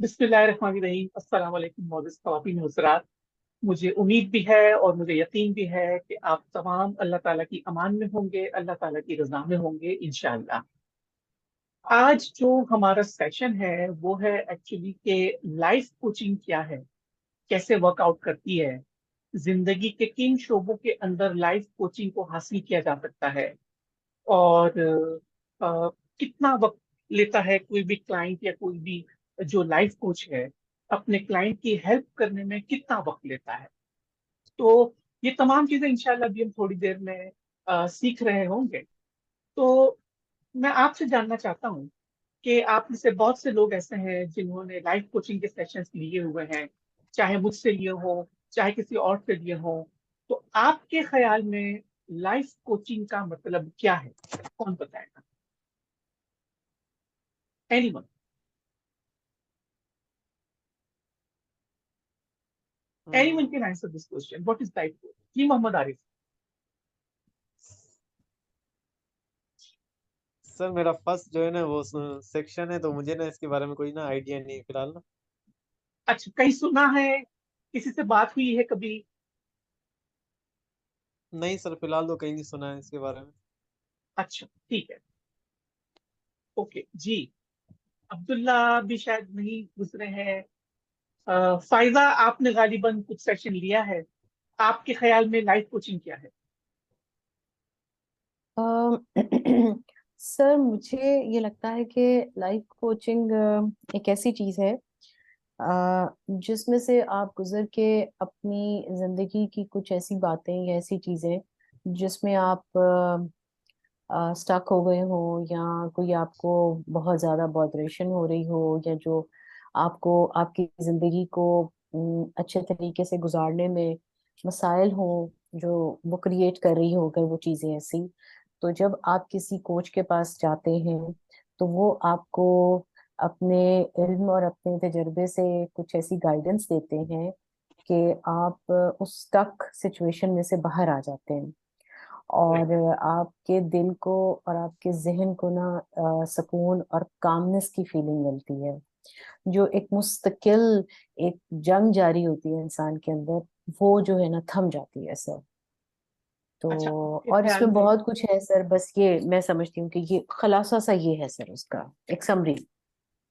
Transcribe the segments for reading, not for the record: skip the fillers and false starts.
बिस्मिल्लाहिर्रहमानिर्रहीम। अस्सलाम वालेकुम मोअज़्ज़िज़ ख़वातीन व हज़रात। मुझे उम्मीद भी है और मुझे यकीन भी है कि आप तमाम अल्लाह ताला की अमान में होंगे, अल्लाह ताला की रज़ा में होंगे इंशाअल्लाह। आज जो हमारा सेशन है वो है एक्चुअली के लाइफ कोचिंग क्या है, कैसे वर्कआउट करती है, जिंदगी के किन शोबों के अंदर लाइफ कोचिंग को हासिल किया जा सकता है, और कितना वक्त लेता है कोई भी क्लाइंट या कोई भी जो लाइफ कोच है अपने क्लाइंट की हेल्प करने में कितना वक्त लेता है। तो ये तमाम चीजें इंशाल्लाह भी हम थोड़ी देर में सीख रहे होंगे। तो मैं आपसे जानना चाहता हूँ कि आप में से बहुत से लोग ऐसे हैं जिन्होंने लाइफ कोचिंग के सेशंस लिए हुए हैं, चाहे मुझसे लिए हो, चाहे किसी और से लिए हो। तो आपके ख्याल में लाइफ कोचिंग का मतलब क्या है? कौन बताएगा? Anyone? Anyone can answer this question, what is life coaching? जी मोहम्मद आरिफ। सर मेरा फर्स्ट जो है ना वो सेक्शन है, तो मुझे ना इसके बारे में कोई ना आइडिया नहीं है फिलहाल ना। अच्छा, कहीं सुना है, किसी से बात हुई है कभी? नहीं सर, फिलहाल तो कहीं नहीं सुना है इसके बारे में। अच्छा, ठीक है। ओके जी। अब्दुल्ला भी शायद नहीं गुजरे हैं। फायजा, आपने गालिबन कुछ सेशन लिया है। आपके ख्याल में लाइफ कोचिंग क्या है? अम, सर मुझे ये लगता है कि लाइफ कोचिंग एक ऐसी चीज है जिसमें से आप गुजर के अपनी जिंदगी की कुछ ऐसी बातें या ऐसी चीजें जिसमें आप स्टक हो गए हो, या कोई आपको बहुत ज्यादा बॉदरेशन हो रही हो, या जो आपको आपकी जिंदगी को अच्छे तरीके से गुजारने में मसाइल हो, जो वो क्रिएट कर रही हो अगर वो चीजें ऐसी। तो जब आप किसी कोच के पास जाते हैं तो वो आपको अपने इल्म और अपने तजर्बे से कुछ ऐसी गाइडेंस देते हैं कि आप उस स्टक सिचुएशन में से बाहर आ जाते हैं, राइट। और आपके दिल को और आपके जहन को ना सुकून और कामनेस की फीलिंग मिलती है। जो एक मुस्तकिल एक जंग जारी होती है इंसान के अंदर, वो जो है ना थम जाती है सर। तो अच्छा, आपके और ख्याल इसमें में। बहुत कुछ है सर, बस ये मैं समझती हूँ कि ये खलासा सा ये है सर, उसका एक समरी।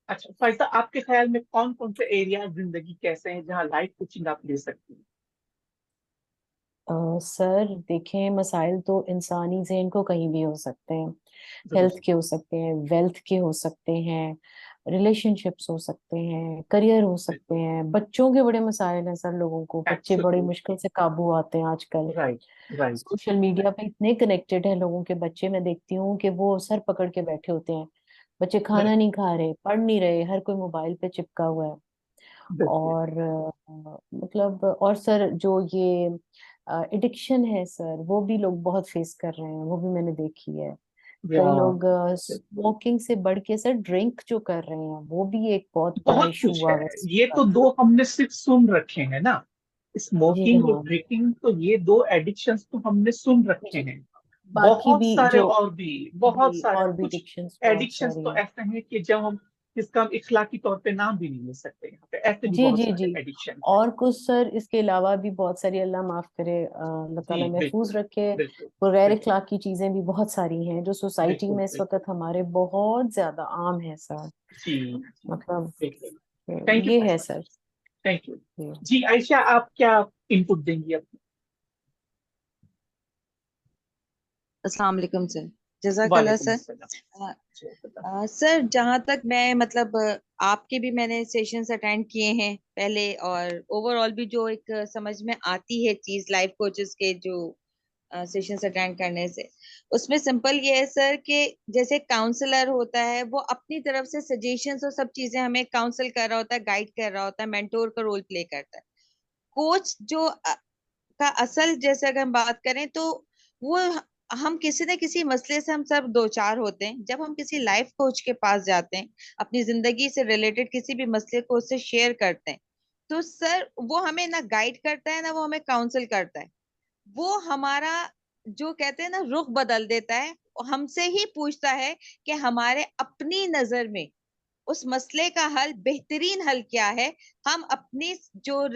अच्छा फायजा, आपके ख्याल में कौन कौन से एरिया जिंदगी कैसे हैं जहाँ लाइफ कोचिंग आप ले सकती हैं? सर देखें, मसाइल तो इंसानी जहन को कहीं भी हो सकते हैं। हेल्थ जरूर। के हो सकते हैं, वेल्थ के हो सकते हैं, रिलेशनशिप्स हो सकते हैं, करियर हो सकते बिल्कुल। हैं, बच्चों के बड़े मसाइल हैं सर। लोगों को बच्चे बड़े मुश्किल एब्सोल्युटली। से काबू आते हैं आजकल। राइट। राइट। सोशल मीडिया पे इतने कनेक्टेड है लोगों के बच्चे, मैं देखती हूँ कि वो सर पकड़ के बैठे होते हैं। बच्चे खाना बिल्कुल। नहीं खा रहे, पढ़ नहीं रहे, हर कोई मोबाइल पे चिपका हुआ है। बिल्कुल। और मतलब और सर जो ये एडिक्शन है सर, वो भी लोग बहुत फेस कर रहे हैं, वो भी मैंने देखी है। या कई लोग बिल्कुल। स्मोकिंग से बढ़ के सर ड्रिंक जो कर रहे हैं, वो भी एक बहुत बड़ा बहुत इशू कुछ हुआ है। है इस ये तो वक्त। दो हमने सिर्फ सुन रखे हैं ना, जी स्मोकिंग और हाँ। ड्रिंकिंग, तो ये दो एडिक्शंस तो हमने सुन रखे जी। हैं। बाकी बहुत भी सारे जो और भी, बहुत जी सारे और भी कुछ एडिक्शंस बहुत एडिक्शंस सारी तो हैं। ऐसे हैं कि जब हम जिसका हम इखलाकी तौर पे नाम भी नहीं ले सकते। यहाँ पे ऐसे भी जी बहुत जी जी। सारे एडिक्शन हैं। और कुछ सर इसके अलावा भी बहुत सारी, अल्लाह माफ करे, अल्लाह जी ताला महफूज बिल्कुल। रखे। बिल्कुल। वो गैर बिल्कुल। इखलाकी चीजें भी बहुत सारी हैं जो सोसाइटी बिल्कुल। में इस बिल्कुल। वक्त हमारे बहुत ज्यादा आम है सर। जी। जी। मतलब बिल्कुल। थैंक यू ये है फैसला। सर। Thank you. जी। जी आयशा, आप क्या इनपुट देंगी अब? अस्सलाम वालेकुम सर। जज़ाकल्लाह वालेकुम सर। अस्सलाम। अ, जी, बताओ। सर जहाँ तक मैं मतलब आपके भी मैंने सेशंस अटेंड किए हैं पहले, और ओवरऑल भी जो एक समझ में आती है चीज लाइफ कोचेस के जो सेशंस अटेंड करने से, उसमें सिंपल ये है सर कि जैसे काउंसलर होता है वो अपनी तरफ से सजेशंस और सब चीजें हमें काउंसल कर रहा होता है, गाइड कर रहा होता है, मेंटोर का रोल प्ले करता है। कोच जो का असल जैसे अगर हम बात करें तो वो हम किसी न किसी मसले से हम सब दो चार होते हैं। जब हम किसी लाइफ कोच के पास जाते हैं, अपनी जिंदगी से रिलेटेड किसी भी मसले को उससे शेयर करते हैं, तो सर वो हमें ना गाइड करता है ना वो हमें काउंसल करता है। वो हमारा जो कहते हैं ना रुख बदल देता है, हमसे ही पूछता है कि हमारे अपनी नजर में उस मसले का हल, बेहतरीन हल क्या है, हम अपनी जो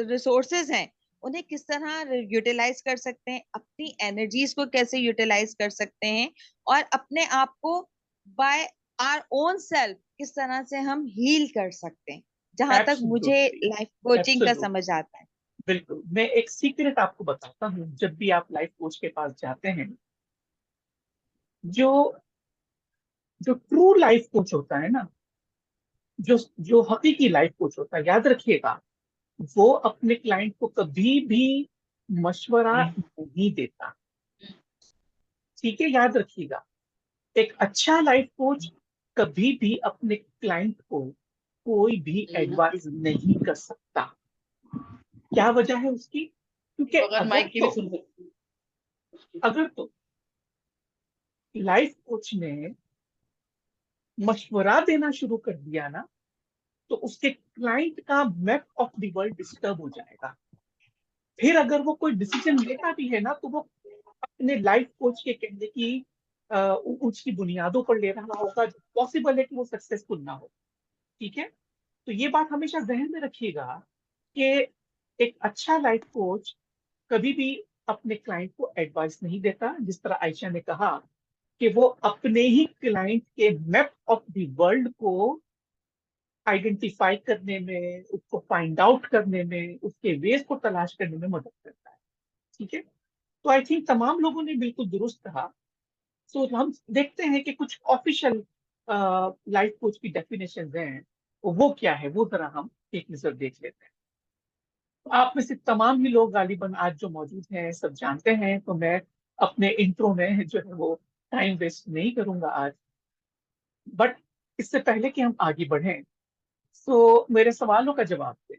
रिसोर्सेज हैं उन्हें किस तरह यूटिलाइज कर सकते हैं, अपनी एनर्जीज को कैसे यूटिलाइज कर सकते हैं, और अपने आप को बाय आवर ओन सेल्फ किस तरह से हम हील कर सकते हैं, जहां तक मुझे एब्सोल्युटली, लाइफ कोचिंग का एब्सोल्युटली, समझ आता है। बिल्कुल। मैं एक सीक्रेट आपको बताता हूँ, जब भी आप लाइफ कोच के पास जाते हैं, जो जो ट्रू लाइफ कोच होता है ना, जो जो हकीकी लाइफ कोच होता है, याद रखिएगा, वो अपने क्लाइंट को कभी भी मशवरा नहीं देता। ठीक है, याद रखिएगा, एक अच्छा लाइफ कोच कभी भी अपने क्लाइंट को कोई भी एडवाइस नहीं कर सकता। क्या वजह है उसकी? क्योंकि अगर तो लाइफ कोच ने मशवरा देना शुरू कर दिया ना, तो उसके क्लाइंट का map of the world disturb हो जाएगा। फिर अगर वो कोई डिसीजन लेता भी है ना, तो वो अपने लाइफ कोच के कहने की उसकी बुनियादों पर ले रहा होगा, पॉसिबल है कि वो सक्सेसफुल ना हो। ठीक है, तो ये बात हमेशा जहन में रखिएगा कि एक अच्छा लाइफ कोच कभी भी अपने क्लाइंट को एडवाइस नहीं देता। जिस तरह आयशा ने कहा कि वो अपने ही क्लाइंट के मैप ऑफ द वर्ल्ड को आइडेंटिफाई करने में, उसको फाइंड आउट करने में, उसके वेज को तलाश करने में मदद करता है। ठीक है, तो आई थिंक तमाम लोगों ने बिल्कुल दुरुस्त कहा। सो हम देखते हैं कि कुछ ऑफिशियल लाइफ कोच की डेफिनेशन हैं, वो क्या है, वो जरा हम एक नजर देख लेते हैं। तो आप में से तमाम ही लोग गालिबन आज जो मौजूद हैं सब जानते हैं, तो मैं अपने इंट्रो में जो है वो टाइम वेस्ट नहीं करूंगा आज। बट इससे पहले कि हम आगे बढ़ें, सो मेरे सवालों का जवाब दें।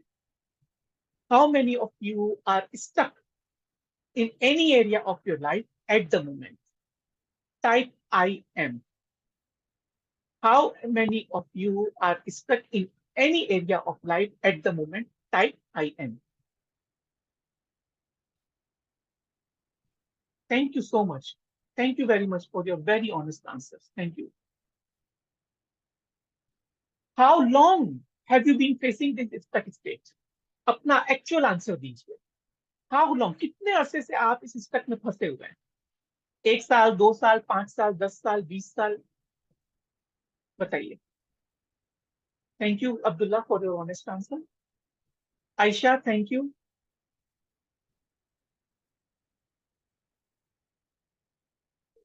How many of you are stuck in any area of your life at the moment? Type I am. How many of you are stuck in any area of life at the moment? Type I am. Thank you so much. Thank you very much for your very honest answers. Thank you. How long have you been facing this stuck state? अपना actual answer दीजिए। How long, कितने अरसे से आप इस stuck में फंसे हुए हैं? 1 साल, 2 साल, 5 साल, 10 साल, 20 साल? बताइए। Thank you Abdullah for your honest answer. Ayesha, thank you.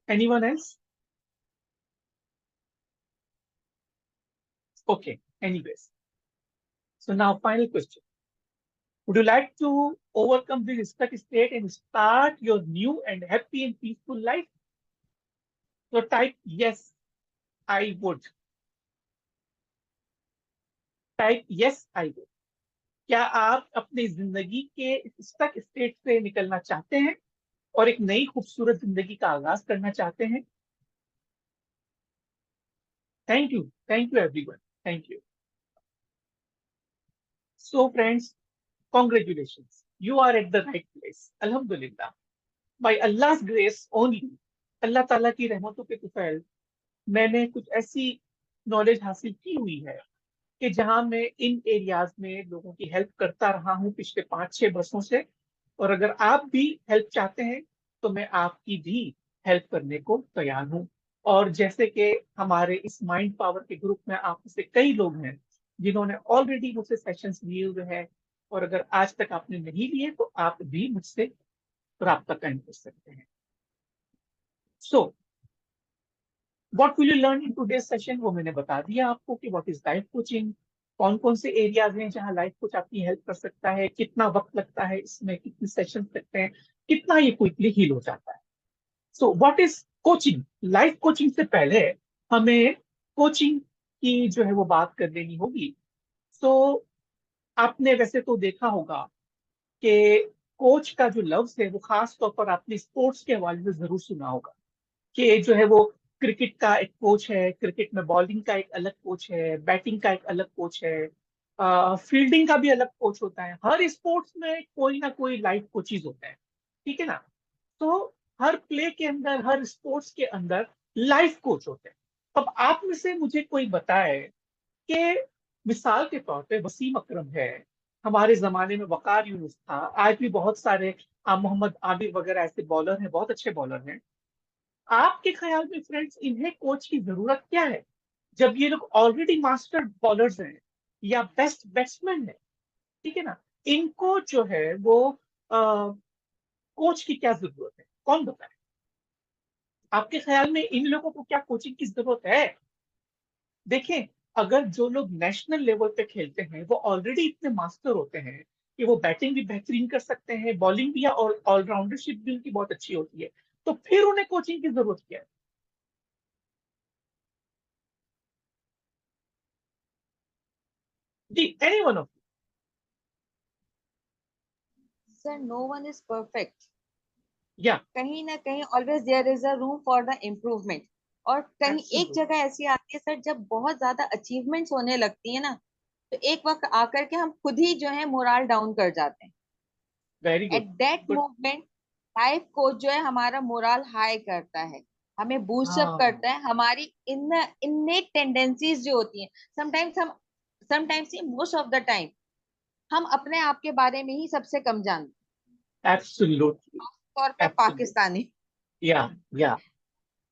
Anyone else? Okay, anyways. So now final question. Would you like to overcome this stuck state and start your new and happy and peaceful life? So type yes, I would. Type yes, I would. क्या आप अपनी जिंदगी के stuck state से निकलना चाहते हैं और एक नई खूबसूरत जिंदगी का आगाज करना चाहते हैं? Thank you everyone, thank you. So friends, congratulations, you are at the right place. Alhamdulillah. By Allah's grace only, अल्लाह ताला की रहमतों के तुफैल, मैंने कुछ ऐसी नॉलेज हासिल की हुई है कि जहां मैं इन एरियाज में लोगों की हेल्प करता रहा हूं पिछले 5-6 वर्षों से। और अगर आप भी हेल्प चाहते हैं तो मैं आपकी भी हेल्प करने को तैयार हूं। और जैसे कि हमारे इस माइंड पावर के ग्रुप में आप में से कई लोग हैं जिन्होंने ऑलरेडी मुझसे सेशंस लिए हुए हैं, और अगर आज तक आपने नहीं लिए तो आप भी मुझसे राब्ता कायम कर सकते हैं। So what will you learn in today's session, वो मैंने बता दिया आपको कि व्हाट इज लाइफ कोचिंग, कौन कौन से एरियाज हैं जहां लाइफ कोच आपकी हेल्प कर सकता है, कितना वक्त लगता है इसमें, कितने सेशन लगते हैं, कितना ये क्विकली हील हो जाता है। So what is coaching? Life coaching से पहले हमें कोचिंग की जो है वो बात कर लेनी होगी। सो आपने वैसे तो देखा होगा कि कोच का जो लफ्ज है वो खास तौर पर आपने स्पोर्ट्स के हवाले से जरूर सुना होगा कि जो है वो क्रिकेट का एक कोच है, क्रिकेट में बॉलिंग का एक अलग कोच है, बैटिंग का एक अलग कोच है, फील्डिंग का भी अलग कोच होता है। हर स्पोर्ट्स में कोई ना कोई लाइफ कोचिज होता है, ठीक है ना? तो हर प्ले के अंदर, हर स्पोर्ट्स के अंदर लाइफ कोच होते हैं। अब आप में से मुझे कोई बताए कि मिसाल के तौर पे वसीम अकरम है, हमारे जमाने में वकार यूनुस था, आज भी बहुत सारे मोहम्मद आबिद वगैरह ऐसे बॉलर हैं, बहुत अच्छे बॉलर हैं। आपके ख्याल में फ्रेंड्स इन्हें कोच की जरूरत क्या है, जब ये लोग ऑलरेडी मास्टर बॉलर्स हैं या बेस्ट बैट्समैन है, ठीक है ना? इनको जो है वो कोच की क्या जरूरत है, कौन बताए? आपके ख्याल में इन लोगों को क्या कोचिंग की जरूरत है? देखें, अगर जो लोग नेशनल लेवल पे खेलते हैं वो ऑलरेडी इतने मास्टर होते हैं कि वो बैटिंग भी बेहतरीन कर सकते हैं, बॉलिंग भी, और ऑलराउंडरशिप भी उनकी बहुत अच्छी होती है, तो फिर उन्हें कोचिंग की जरूरत क्या है? जी, any one of sir no one is perfect, या कहीं ना कहीं always there is a room for the improvement. और कहीं एक एब्सोल्युटली, जगह ऐसी आती है सर, जब बहुत ज्यादा अचीवमेंट्स होने लगती है ना, तो एक वक्त आकर के हम खुद ही जो है मोरल डाउन कर जाते हैं। Very at good, that good. Moment life coach जो है हमारा मोरल हाई करता है, हमें बूस्टअप हाँ, करता है, हमारी इननेट टेंडेंसीज जो होती हैं। Sometimes most of the time हम अपने आप के बारे में ही सबसे कम जानते एब्सोल्युटली, हैं, तौर पे एब्सोल्युटली, पाकिस्तानी। या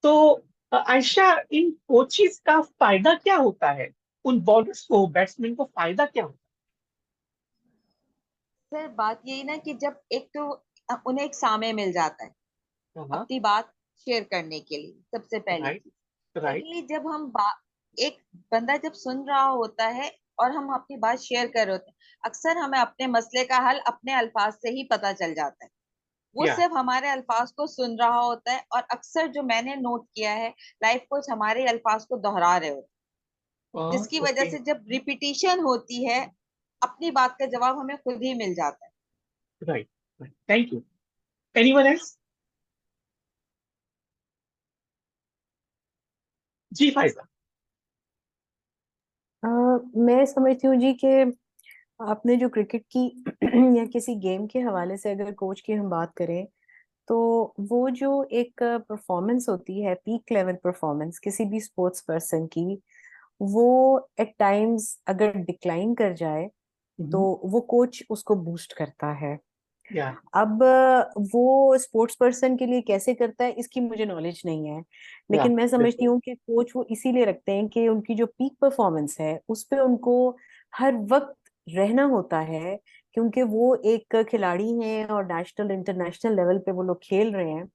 तो आयशा, इन कोचिज का फायदा क्या होता है? उन बॉलर्स को, बैट्समैन को फायदा क्या होता सर बात यही ना कि जब एक तो उन्हें एक सामने मिल जाता है है? हाँ, अपनी बात शेयर करने के लिए, सबसे पहली राइट, चीज। राइट, सेकेंडली, जब हम एक बंदा जब सुन रहा होता है और हम अपनी बात शेयर कर रहे होते हैं, अक्सर हमें अपने मसले का हल अपने अल्फाज से ही पता चल जाता है। वो या सिर्फ हमारे अल्फाज को सुन रहा होता है, और अक्सर जो मैंने नोट किया है, लाइफ कोच हमारे अल्फाज को दोहरा रहे होते हैं, जिसकी वजह ओके, से जब रिपीटिशन होती है, अपनी बात का जवाब हमें खुद ही मिल जाता है। Right, thank you. Anyone else? जी फायजा। मैं समझती हूँ जी कि आपने जो क्रिकेट की या किसी गेम के हवाले से अगर कोच की हम बात करें, तो वो जो एक परफॉर्मेंस होती है, पीक लेवल परफॉर्मेंस किसी भी स्पोर्ट्स पर्सन की, वो एट टाइम्स अगर डिक्लाइन कर जाए तो वो कोच उसको बूस्ट करता है। या अब वो स्पोर्ट्स पर्सन के लिए कैसे करता है इसकी मुझे नॉलेज नहीं है, या लेकिन मैं समझती बिल्कुल, हूँ कि कोच वो इसीलिए रखते हैं कि उनकी जो पीक परफॉर्मेंस है उस पे उनको हर वक्त रहना होता है, क्योंकि वो एक खिलाड़ी हैं और नेशनल इंटरनेशनल लेवल पे वो लोग खेल रहे हैं।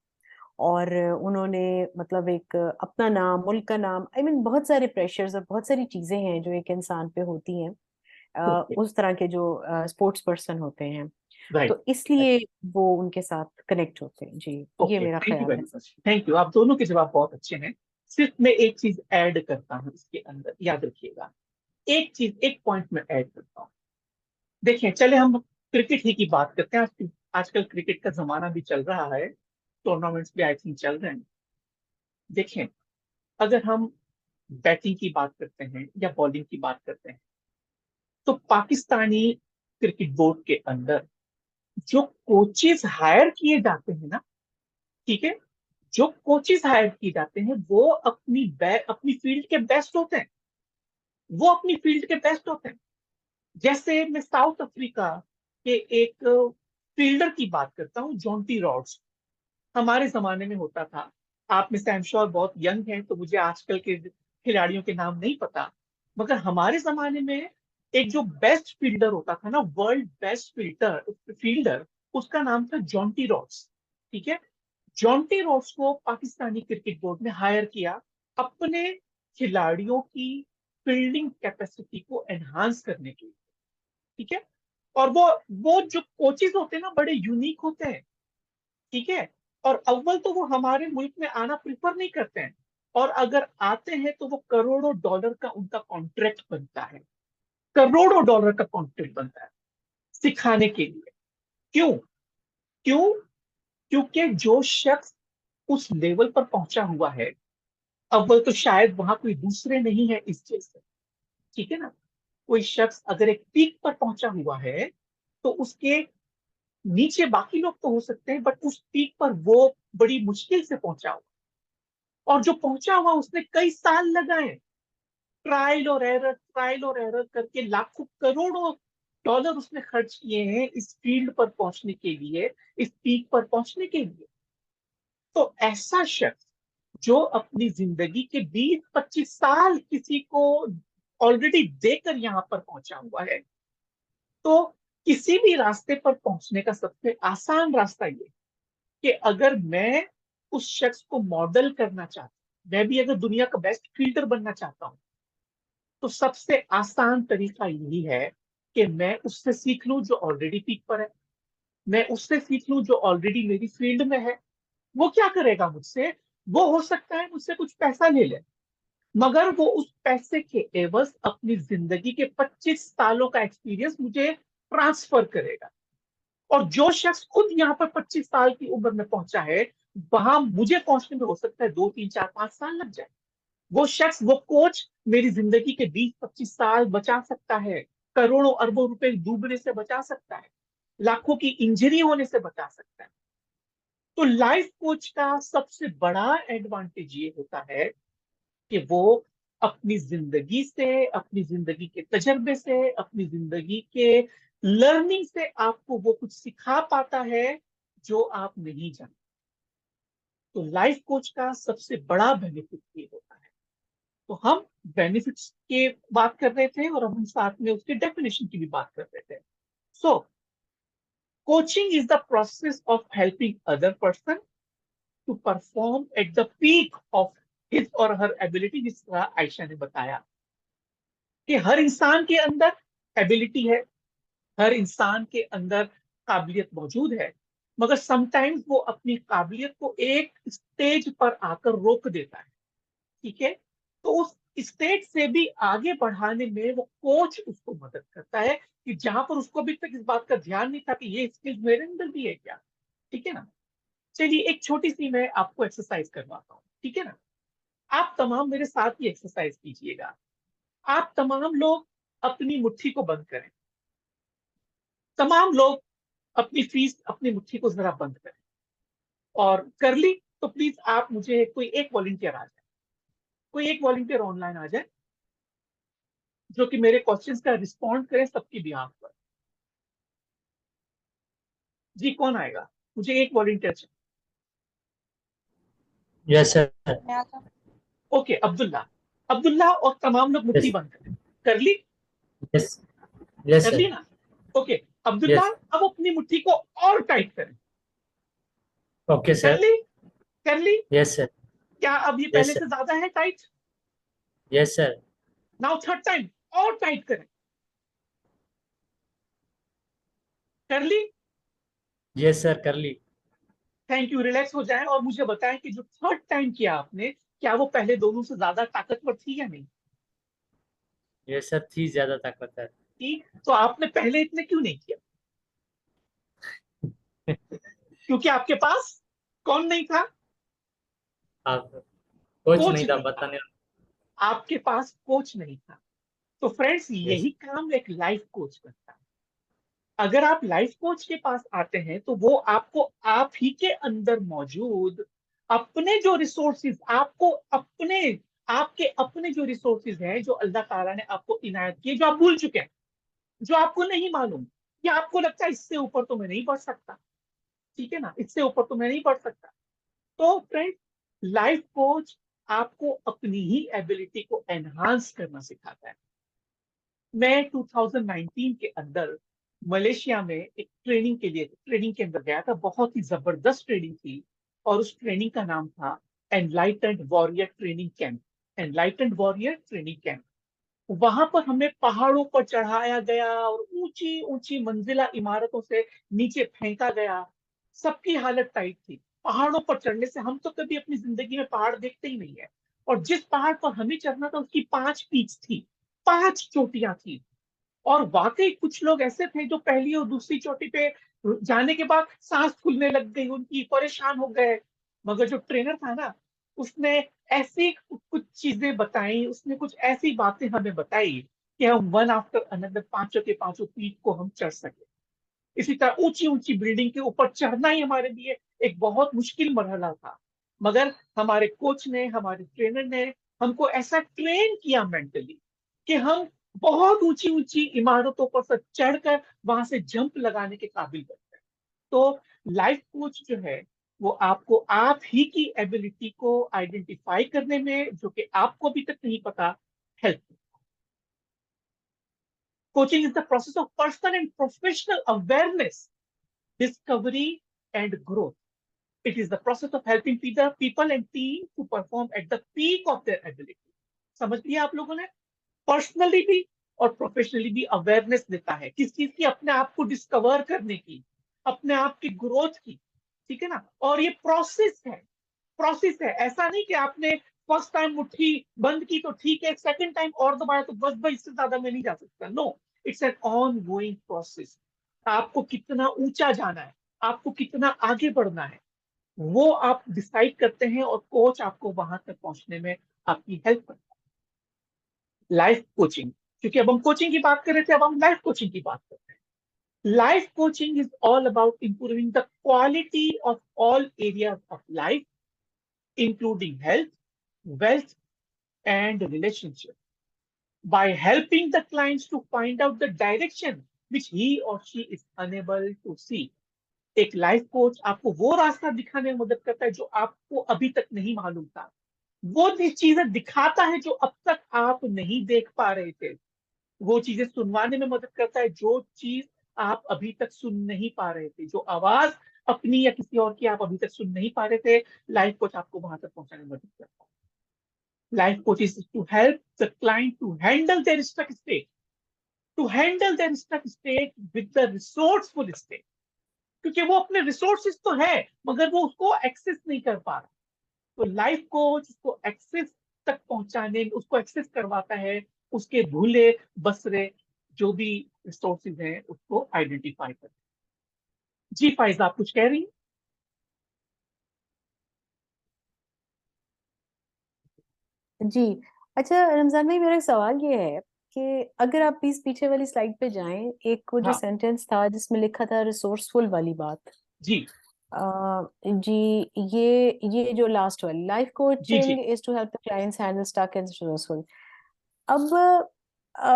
और उन्होंने मतलब एक अपना नाम, मुल्क का नाम, आई मीन बहुत सारे प्रेशर्स और बहुत सारी चीजें हैं जो एक इंसान पे होती हैं, ओके, उस तरह के जो स्पोर्ट्स पर्सन होते हैं। राइट, तो इसलिए वो उनके साथ कनेक्ट होते हैं जी। ये ओके, मेरा थैंक यू ख्याल वेरी है। Much, thank you. आप दोनों के जवाब बहुत अच्छे हैं। सिर्फ मैं एक चीज ऐड करता हूँ इसके अंदर, याद रखिएगा, एक चीज, एक पॉइंट में ऐड करता हूँ। देखिए, चले हम क्रिकेट ही की बात करते हैं। आजकल क्रिकेट का जमाना भी चल रहा है, टूर्नामेंट्स भी आई थिंक चल रहे हैं। देखें, अगर हम बैटिंग की बात करते हैं या बॉलिंग की बात करते हैं, तो पाकिस्तानी क्रिकेट बोर्ड के अंदर जो कोचेस हायर किए जाते हैं ना, ठीक है, जो कोचेस हायर किए जाते हैं वो अपनी फील्ड के बेस्ट होते हैं, वो अपनी फील्ड के बेस्ट होते हैं। जैसे मैं साउथ अफ्रीका के एक फील्डर की बात करता हूँ, जॉन्टी रॉड्स। हमारे जमाने में होता था, आप में से आई एम श्योर बहुत यंग हैं तो मुझे आजकल के खिलाड़ियों के नाम नहीं पता, मगर हमारे जमाने में एक जो बेस्ट फील्डर होता था ना, वर्ल्ड बेस्ट फील्डर, उसका नाम था जॉन्टी रॉड्स, ठीक है? जॉन्टी रॉड्स को पाकिस्तानी क्रिकेट बोर्ड ने हायर किया अपने खिलाड़ियों की फील्डिंग कैपेसिटी को एनहांस करने के लिए, ठीक है? और वो जो कोचेज होते हैं ना, बड़े यूनिक होते हैं, ठीक है? और अव्वल तो वो हमारे मुल्क में आना प्रिफर नहीं करते हैं, और अगर आते हैं तो वो करोड़ों डॉलर का उनका कॉन्ट्रैक्ट बनता है, करोड़ों डॉलर का कॉन्ट्रैक्ट बनता है सिखाने के लिए। क्यों? क्यों? क्योंकि जो शख्स उस लेवल पर पहुंचा हुआ है, अव्वल तो शायद वहां कोई दूसरे नहीं है इस जैसे, ठीक है ना? कोई शख्स अगर एक पीक पर पहुंचा हुआ है, तो उसके नीचे बाकी लोग तो हो सकते हैं, बट उस पीक पर वो बड़ी मुश्किल से पहुंचा हुआ, और जो पहुंचा हुआ उसने कई साल लगाए, ट्रायल और एरर करके लाखों करोड़ों डॉलर उसने खर्च किए हैं इस फील्ड पर पहुंचने के लिए, इस पीक पर पहुंचने के लिए। तो ऐसा शख्स जो अपनी जिंदगी के 20-25 साल किसी को ऑलरेडी देकर यहां पर पहुंचा हुआ है, तो किसी भी रास्ते पर पहुंचने का सबसे आसान रास्ता ये कि अगर मैं उस शख्स को मॉडल करना चाहता हूं, मैं भी अगर दुनिया का बेस्ट फील्डर बनना चाहता हूं, तो सबसे आसान तरीका यही है कि मैं उससे सीख लूं जो ऑलरेडी पीक पर है, मैं उससे सीख लूं जो ऑलरेडी मेरी फील्ड में है। वो क्या करेगा मुझसे? वो हो सकता है मुझसे कुछ पैसा ले ले, मगर वो उस पैसे के एवज अपनी जिंदगी के 25 सालों का एक्सपीरियंस मुझे ट्रांसफर करेगा। और जो शख्स खुद यहाँ पर 25 साल की उम्र में पहुंचा है, वहां मुझे पहुंचने में हो सकता है 2, 3, 4, 5 साल लग जाए। वो शख्स, वो कोच मेरी जिंदगी के 20-25 साल बचा सकता है, करोड़ों अरबों रुपए डूबने से बचा सकता है, लाखों की इंजरी होने से बचा सकता है। तो लाइफ कोच का सबसे बड़ा एडवांटेज ये होता है कि वो अपनी जिंदगी से, अपनी जिंदगी के तजर्बे से, अपनी जिंदगी के लर्निंग से आपको वो कुछ सिखा पाता है जो आप नहीं जानते। तो लाइफ कोच का सबसे बड़ा बेनिफिट ये होता है। तो हम बेनिफिट्स के बात कर रहे थे और हम साथ में उसके डेफिनेशन की भी बात कर रहे थे। So coaching is the process of helping other person to perform at the peak of his और हर एबिलिटी। जिस तरह आयशा ने बताया कि हर इंसान के अंदर एबिलिटी है, हर इंसान के अंदर काबिलियत मौजूद है, मगर समटाइम्स वो अपनी काबिलियत को एक स्टेज पर आकर रोक देता है। ठीक है, तो उस स्टेज से भी आगे बढ़ाने में वो कोच उसको मदद करता है कि जहां पर उसको अभी तक इस बात का ध्यान नहीं था कि ये स्किल्स मेरे अंदर भी है क्या। ठीक है ना। चलिए एक छोटी सी मैं आपको एक्सरसाइज करवाता हूँ। ठीक है ना। आप तमाम मेरे साथ ही एक्सरसाइज कीजिएगा। आप तमाम लोग अपनी मुट्ठी को बंद करें। तमाम लोग अपनी फीस, अपनी मुट्ठी को जरा बंद करें। और कर ली तो प्लीज आप मुझे कोई एक वॉलंटियर आ जाए, कोई एक वॉलंटियर ऑनलाइन आ जाए जो कि मेरे क्वेश्चंस का रिस्पॉन्ड करे सबकी बिहाफ पर। जी कौन आएगा? मुझे एक वॉलंटियर चाहिए। Yes sir. मैं आता हूँ। ओके, अब्दुल्ला। अब्दुल्ला और तमाम लोग मुट्ठी यस बंद करें। कर ली? यस यस कर ली सर। ना? ओके अब्दुल्ला, यस अब अपनी मुट्ठी को और टाइट करें। ओके कर सर। ली? कर ली? Yes sir. क्या अब ये यस पहले से सर। ज्यादा है tight? Yes sir. Now third time और टाइट करें। कर ली? यस सर कर ली। Thank you. रिलैक्स हो जाएं और मुझे बताएं कि जो थर्ड टाइम किया आपने, क्या वो पहले दोनों से ज्यादा ताकतवर थी या नहीं? यस सर थी ज्यादा ताकतवर। थी। तो आपने पहले इतने क्यों नहीं किया? क्योंकि आपके पास कौन नहीं था? आप कुछ कोच नहीं था नहीं था। बताने। आपके पास कोच नहीं था। तो फ्रेंड्स, यस यही काम एक लाइफ कोच करता है। अगर आप लाइफ कोच के पास आते हैं तो वो आपको आप ही के अंदर मौजूद अपने जो रिसोर्सेज, आपको अपने, आपके अपने जो रिसोर्सेज हैं, जो अल्लाह ताला ने आपको इनायत किए, जो आप भूल चुके हैं, जो आपको नहीं मालूम, या आपको लगता है इससे ऊपर तो मैं नहीं बढ़ सकता। ठीक है ना, इससे ऊपर तो मैं नहीं बढ़ सकता। तो फ्रेंड, लाइफ कोच आपको अपनी ही एबिलिटी को एनहांस करना सिखाता है। मैं 2019 के अंदर मलेशिया में एक ट्रेनिंग के अंदर गया था। बहुत ही जबरदस्त ट्रेनिंग थी और उस ट्रेनिंग का नाम था enlightened warrior training camp. Enlightened warrior training camp. वहां पर हमें पहाड़ों पर चढ़ाया गया और ऊंची ऊंची मंजिला इमारतों से नीचे फेंका गया। सबकी हालत टाइट थी। पहाड़ों पर चढ़ने से, हम तो कभी अपनी जिंदगी में पहाड़ देखते ही नहीं है, और जिस पहाड़ पर हमें चढ़ना था उसकी 5 पीक्स थी, 5 चोटियां थी। और वाकई कुछ लोग ऐसे थे जो पहली और दूसरी चोटी पे जाने के बाद सांस फूलने लग गई उनकी, परेशान हो गए। मगर जो ट्रेनर था ना, उसने ऐसी कुछ चीजें बताई, उसने कुछ ऐसी बातें हमें बताई कि हम वन आफ्टर अनदर पांचों के पांचों पीक को हम चढ़ सके। इसी तरह ऊंची ऊंची बिल्डिंग के ऊपर चढ़ना ही हमारे लिए एक बहुत मुश्किल मरहला था, मगर हमारे कोच ने, हमारे ट्रेनर ने हमको ऐसा ट्रेन किया मेंटली कि हम बहुत ऊंची ऊंची इमारतों पर से चढ़कर वहां से जंप लगाने के काबिल बनते हैं। तो लाइफ कोच जो है वो आपको आप ही की एबिलिटी को आइडेंटिफाई करने में, जो कि आपको अभी तक नहीं पता, help. Coaching is the process of personal and professional awareness, discovery and growth. It is the process of helping people and team to perform at the peak of their ability. समझ लिया आप लोगों ने? पर्सनली भी और professionally भी awareness देता है किस चीज की, अपने आप को डिस्कवर करने की, अपने आप की ग्रोथ की। ठीक है ना? और ये प्रोसेस है। ऐसा नहीं कि आपने फर्स्ट टाइम मुट्ठी बंद की तो ठीक है, सेकंड टाइम और दबाया तो बस भाई इससे ज्यादा मैं नहीं जा सकता। No, it's an ongoing process. आपको कितना ऊंचा जाना है, आपको कितना आगे बढ़ना है, वो आप डिसाइड करते हैं और कोच आपको वहां तक पहुंचने में आपकी हेल्प करता है। लाइफ कोचिंग, क्योंकि अब हम कोचिंग की बात कर रहे थे, अब हम लाइफ कोचिंग की बात करते हैं। Life coaching is all about improving the quality of all areas of life, including health, wealth, and relationship, by helping the clients to find out the direction which he or she is unable to see. एक life coach आपको वो रास्ता दिखाने में मदद करता है जो आपको अभी तक नहीं मालूम था। वो चीजें दिखाता है जो अब तक आप नहीं देख पा रहे थे। वो चीजें सुनवाने में मदद करता है जो चीज आप अभी तक सुन नहीं पा रहे थे, जो आवाज अपनी या किसी और की आप अभी तक सुन नहीं पा रहे थे। लाइफ कोच आपको वहां तक पहुंचाने में मदद करता है। Life coach is to help the client to handle their stuck state, with the resourceful state. क्योंकि वो अपने रिसोर्सेज तो है मगर वो उसको एक्सेस नहीं कर पा रहा। तो लाइफ कोच उसको एक्सेस तक पहुंचाने, उसको एक्सेस करवाता है, उसके भूले बसरे जो भी रिसोर्सेज हैं उसको आइडेंटिफाई कर। जी फाइज, आप कुछ कह रही हैं? जी। अच्छा रमजान भाई, मेरा एक सवाल ये है कि अगर आप प्लीज पीछे वाली स्लाइड पे जाएं, एक वो जो हाँ सेंटेंस था जिसमें लिखा था रिसोर्सफुल वाली बात। जी जी, ये जो लास्ट वाली, लाइफ जी जी coaching is to help the clients handle stuck and resourceful. अब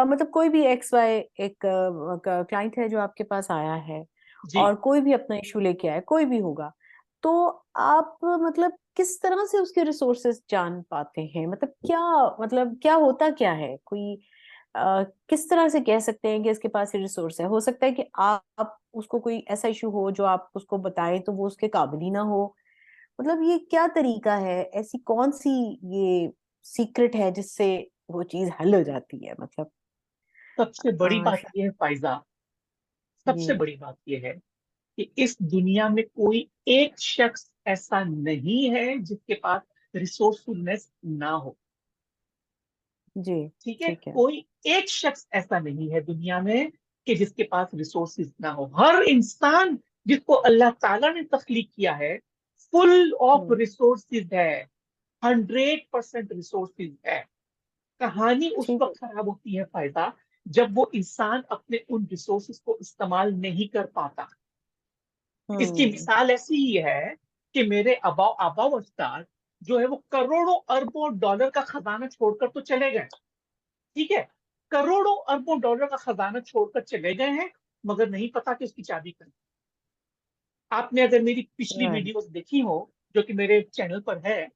मतलब कोई भी एक्स वाई एक क्लाइंट है जो आपके पास आया है जी। और कोई भी अपना इशू लेके आया, कोई भी होगा, तो आप मतलब किस तरह से उसके रिसोर्सेज जान पाते हैं? मतलब क्या होता क्या है? कोई किस तरह से कह सकते हैं कि इसके पास ये रिसोर्स है? हो सकता है कि आप उसको कोई ऐसा इशू हो जो आप उसको बताएं तो वो उसके काबिल ही ना हो। मतलब ये क्या तरीका है? ऐसी कौन सी ये सीक्रेट है जिससे वो चीज हल हो जाती है? मतलब सबसे बड़ी बात शायद। यह है फाइजा, जी सबसे बड़ी बात यह है कि इस दुनिया में कोई एक शख्स ऐसा नहीं है जिसके पास रिसोर्सफुलनेस ना हो। जी। ठीक है? ठीक है। कोई एक शख्स ऐसा नहीं है दुनिया में कि जिसके पास रिसोर्सेज ना हो। हर इंसान जिसको अल्लाह ताला ने तख्लीक किया है फुल ऑफ हम्म। रिसोर्सेज है, 100% रिसोर्सेज है। कहानी उस ठीक है। वक्त खराब होती है फायदा, जब वो इंसान अपने उन रिसोर्सेज को इस्तेमाल नहीं कर पाता। इसकी हम्म। मिसाल ऐसी ही है कि मेरे अबाव अफ्तार जो है वो करोड़ों अरबों डॉलर का खजाना छोड़कर तो चले गए। ठीक है? करोड़ों अरबों डॉलर का खजाना छोड़कर चले गए हैं मगर नहीं पता कि उसकी चाबी कहाँ है। आपने अगर मेरी पिछली राइट। वीडियोस देखी हो जो कि मेरे चैनल पर है,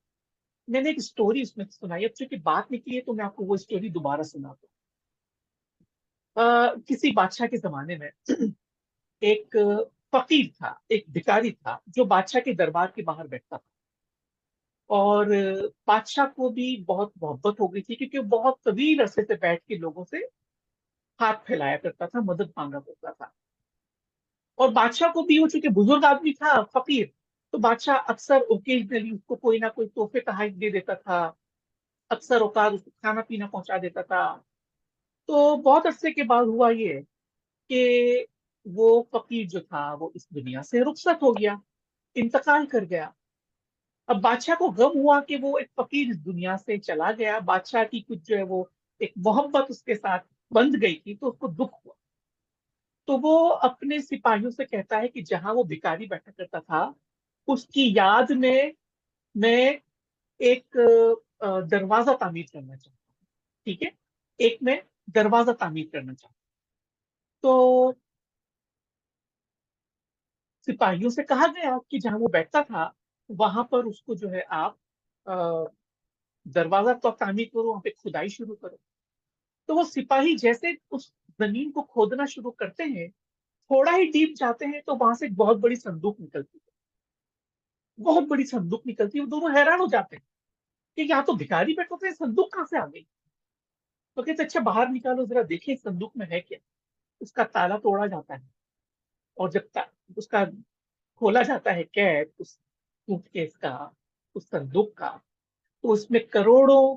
मैंने एक स्टोरी उसमें सुनाई। अब चूंकि बात निकली है तो मैं आपको वो स्टोरी दोबारा सुनाता हूँ। किसी बादशाह के जमाने में एक फकीर था, एक भिखारी था जो बादशाह के दरबार के बाहर बैठता था। और बादशाह को भी बहुत मोहब्बत हो गई थी क्योंकि वो बहुत तवील अरसे से बैठ के लोगों से हाथ फैलाया करता था, मदद मांगा करता था। और बादशाह को भी, वो चूंकि बुजुर्ग आदमी था, फकीर, तो बादशाह अक्सर ओकेजनली उसको कोई ना कोई तोहफे तहफ दे देता था, अक्सर औकात उसको खाना पीना पहुंचा देता था। तो बहुत अरसे के बाद हुआ ये कि वो फकीर जो था वो इस दुनिया से रुखसत हो गया, इंतकाल कर गया। अब बादशाह को गम हुआ कि वो एक फकीर इस दुनिया से चला गया, बादशाह की कुछ जो है वो एक मोहब्बत उसके साथ बंध गई थी, तो उसको दुख हुआ। तो वो अपने सिपाहियों से कहता है कि जहां वो भिखारी बैठा करता था उसकी याद में मैं एक दरवाजा तामीर करना चाहता हूँ, ठीक है, एक मैं दरवाजा तामीर करना चाहता हूँ। तो सिपाहियों से कहा गया कि जहां वो बैठता था वहां पर उसको जो है आप अ, दरवाजा तो तामीर करो, वहां पे खुदाई शुरू करो। तो वो सिपाही जैसे उस जमीन को खोदना शुरू करते हैं, थोड़ा ही डीप जाते हैं तो वहां से एक बहुत बड़ी संदूक निकलती है, बहुत बड़ी संदूक निकलती है। वो दोनों हैरान हो जाते हैं कि यहाँ तो भिखारी बैठे थे, संदूक कहाँ से आ गई। तो कहते अच्छा बाहर निकालो जरा देखिए संदूक में है क्या। उसका ताला तोड़ा जाता है और जब उसका खोला जाता है कैद उस सूटकेस का, उस संदूक का, तो उसमें करोड़ों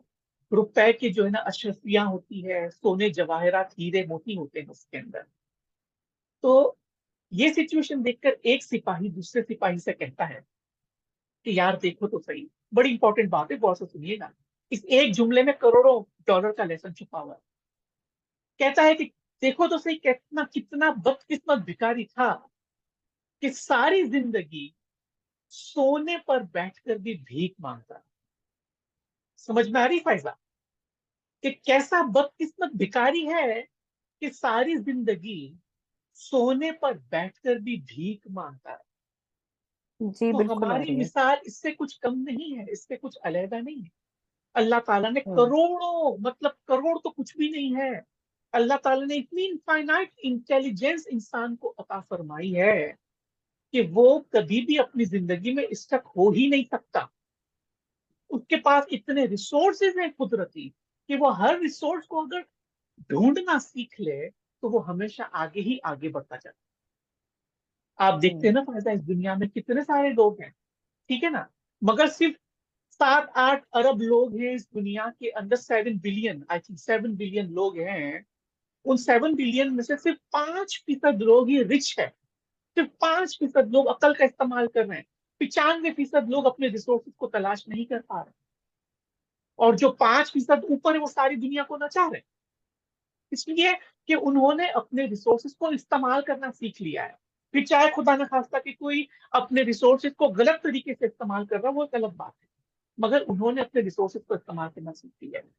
रुपए की जो है ना अशरफियां होती है, सोने जवाहरात हीरे मोती होते हैं उसके अंदर। तो ये सिचुएशन देखकर एक सिपाही दूसरे सिपाही से कहता है कि यार देखो तो सही, बड़ी इंपॉर्टेंट बात है, गौर से सुनिएगा, इस एक जुमले में करोड़ों डॉलर का लेसन छुपा हुआ है। कहता है कि देखो तो सही, कितना कितना बदकिस्मत भिखारी था कि सारी जिंदगी सोने पर बैठकर भी भीख मांगता। समझ में आ रही फायजा कि कैसा बदकिस्मत भिखारी है कि सारी जिंदगी सोने पर बैठकर भी भीख मांगता है। जी तो बिल्कुल आ हमारी रही है। मिसाल इससे कुछ कम नहीं है, इससे कुछ अलहदा नहीं है। अल्लाह ताला ने हम्म करोड़ों, मतलब करोड़ तो कुछ भी नहीं है, अल्लाह ताला ने इतनी इनफाइनाइट इंटेलिजेंस इंसान को अता फरमाई है कि वो कभी भी अपनी जिंदगी में स्टक हो ही नहीं सकता। उसके पास इतने रिसोर्सेज हैं कुदरती कि वो हर रिसोर्स को अगर ढूंढना सीख ले तो वो हमेशा आगे ही आगे बढ़ता जाता है। आप देखते हैं हम्म ना फायदा, इस दुनिया में कितने सारे लोग हैं, ठीक है ना, मगर सिर्फ 7-8 अरब लोग हैं इस दुनिया के अंदर, 7 बिलियन, आई थिंक 7 बिलियन लोग हैं। उन 7 बिलियन में से सिर्फ 5% लोग ही रिच है, सिर्फ 5% लोग अकल का इस्तेमाल कर रहे हैं, 95% लोग अपने रिसोर्सेज को तलाश नहीं कर पा रहे, और जो 5% ऊपर है वो सारी दुनिया को नचा रहे हैं। इसलिए कि उन्होंने अपने रिसोर्सेज को इस्तेमाल करना सीख लिया है। फिर चाहे खुदा न खास्ता कि कोई अपने रिसोर्सेज को गलत तरीके से इस्तेमाल कर रहा है, वो एक अलग बात है, मगर उन्होंने अपने रिसोर्सेज को इस्तेमाल करना सीख लिया है।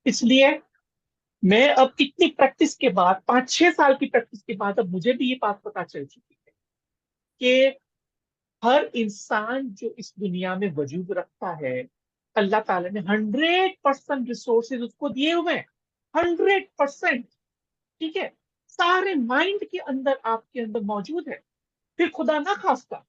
इसलिए मैं अब इतनी प्रैक्टिस के बाद, 5-6 साल की प्रैक्टिस के बाद, अब मुझे भी ये बात पता चल चुकी है कि हर इंसान जो इस दुनिया में वजूद रखता है, अल्लाह ताला ने 100% रिसोर्सेज उसको दिए हुए हैं, 100%, ठीक है, सारे माइंड के अंदर आपके अंदर मौजूद है। फिर खुदा ना खास्ता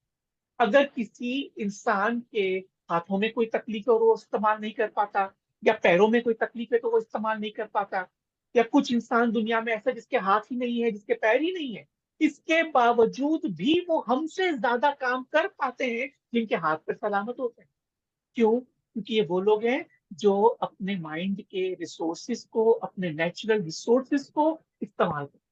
अगर किसी इंसान के हाथों में कोई तकलीफ है और वो इस्तेमाल नहीं कर पाता, या पैरों में कोई तकलीफ है तो वो इस्तेमाल नहीं कर पाता, या कुछ इंसान दुनिया में ऐसा जिसके हाथ ही नहीं है, जिसके पैर ही नहीं है, इसके बावजूद भी वो हमसे ज्यादा काम कर पाते हैं जिनके हाथ पे सलामत होते हैं। क्यों? क्योंकि ये वो लोग हैं जो अपने माइंड के रिसोर्सेज को, अपने नेचुरल रिसोर्सेज को इस्तेमाल करते हैं।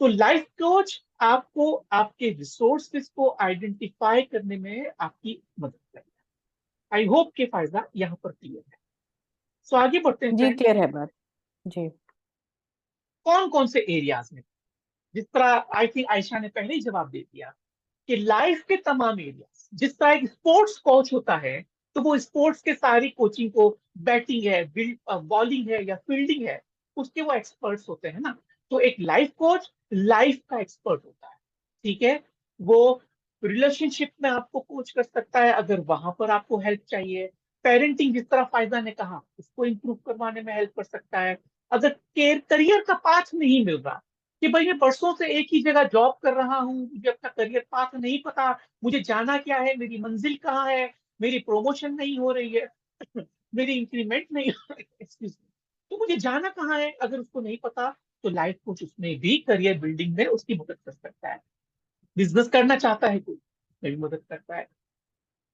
तो लाइफ कोच आपको आपके रिसोर्सेज को आइडेंटिफाई करने में आपकी मदद करेगा। आई होप के फायदा यहाँ पर क्लियर है। सो आगे बढ़ते हैं जी फ्रेंड। क्लियर है बात। जी कौन कौन से एरियाज में, जिस तरह आई थिंक आयशा ने पहले ही जवाब दे दिया कि लाइफ के तमाम एरियाज, जिस तरह एक स्पोर्ट्स कोच होता है तो वो स्पोर्ट्स के सारी कोचिंग को, बैटिंग है, बॉलिंग है या फील्डिंग है, उसके वो एक्सपर्ट्स होते हैं ना। तो एक लाइफ कोच लाइफ का एक्सपर्ट होता है, ठीक है। वो रिलेशनशिप में आपको कोच कर सकता है अगर वहां पर आपको हेल्प चाहिए। पेरेंटिंग, जिस तरह फायदा ने कहा, उसको इंप्रूव करवाने में हेल्प कर सकता है। अगर करियर का पाथ नहीं मिल रहा, कि भाई मैं बरसों से एक ही जगह जॉब कर रहा हूँ, मुझे अपना करियर पाथ नहीं पता, मुझे जाना क्या है, मेरी मंजिल कहाँ है, मेरी प्रमोशन नहीं हो रही है, मेरी इंक्रीमेंट नहीं हो रही है, excuse me, तो मुझे जाना कहाँ है, अगर उसको नहीं पता, तो लाइफ कोच उसमें भी करियर बिल्डिंग में उसकी मदद कर सकता है। बिजनेस करना चाहता है कोई, उसमें भी मदद करता है।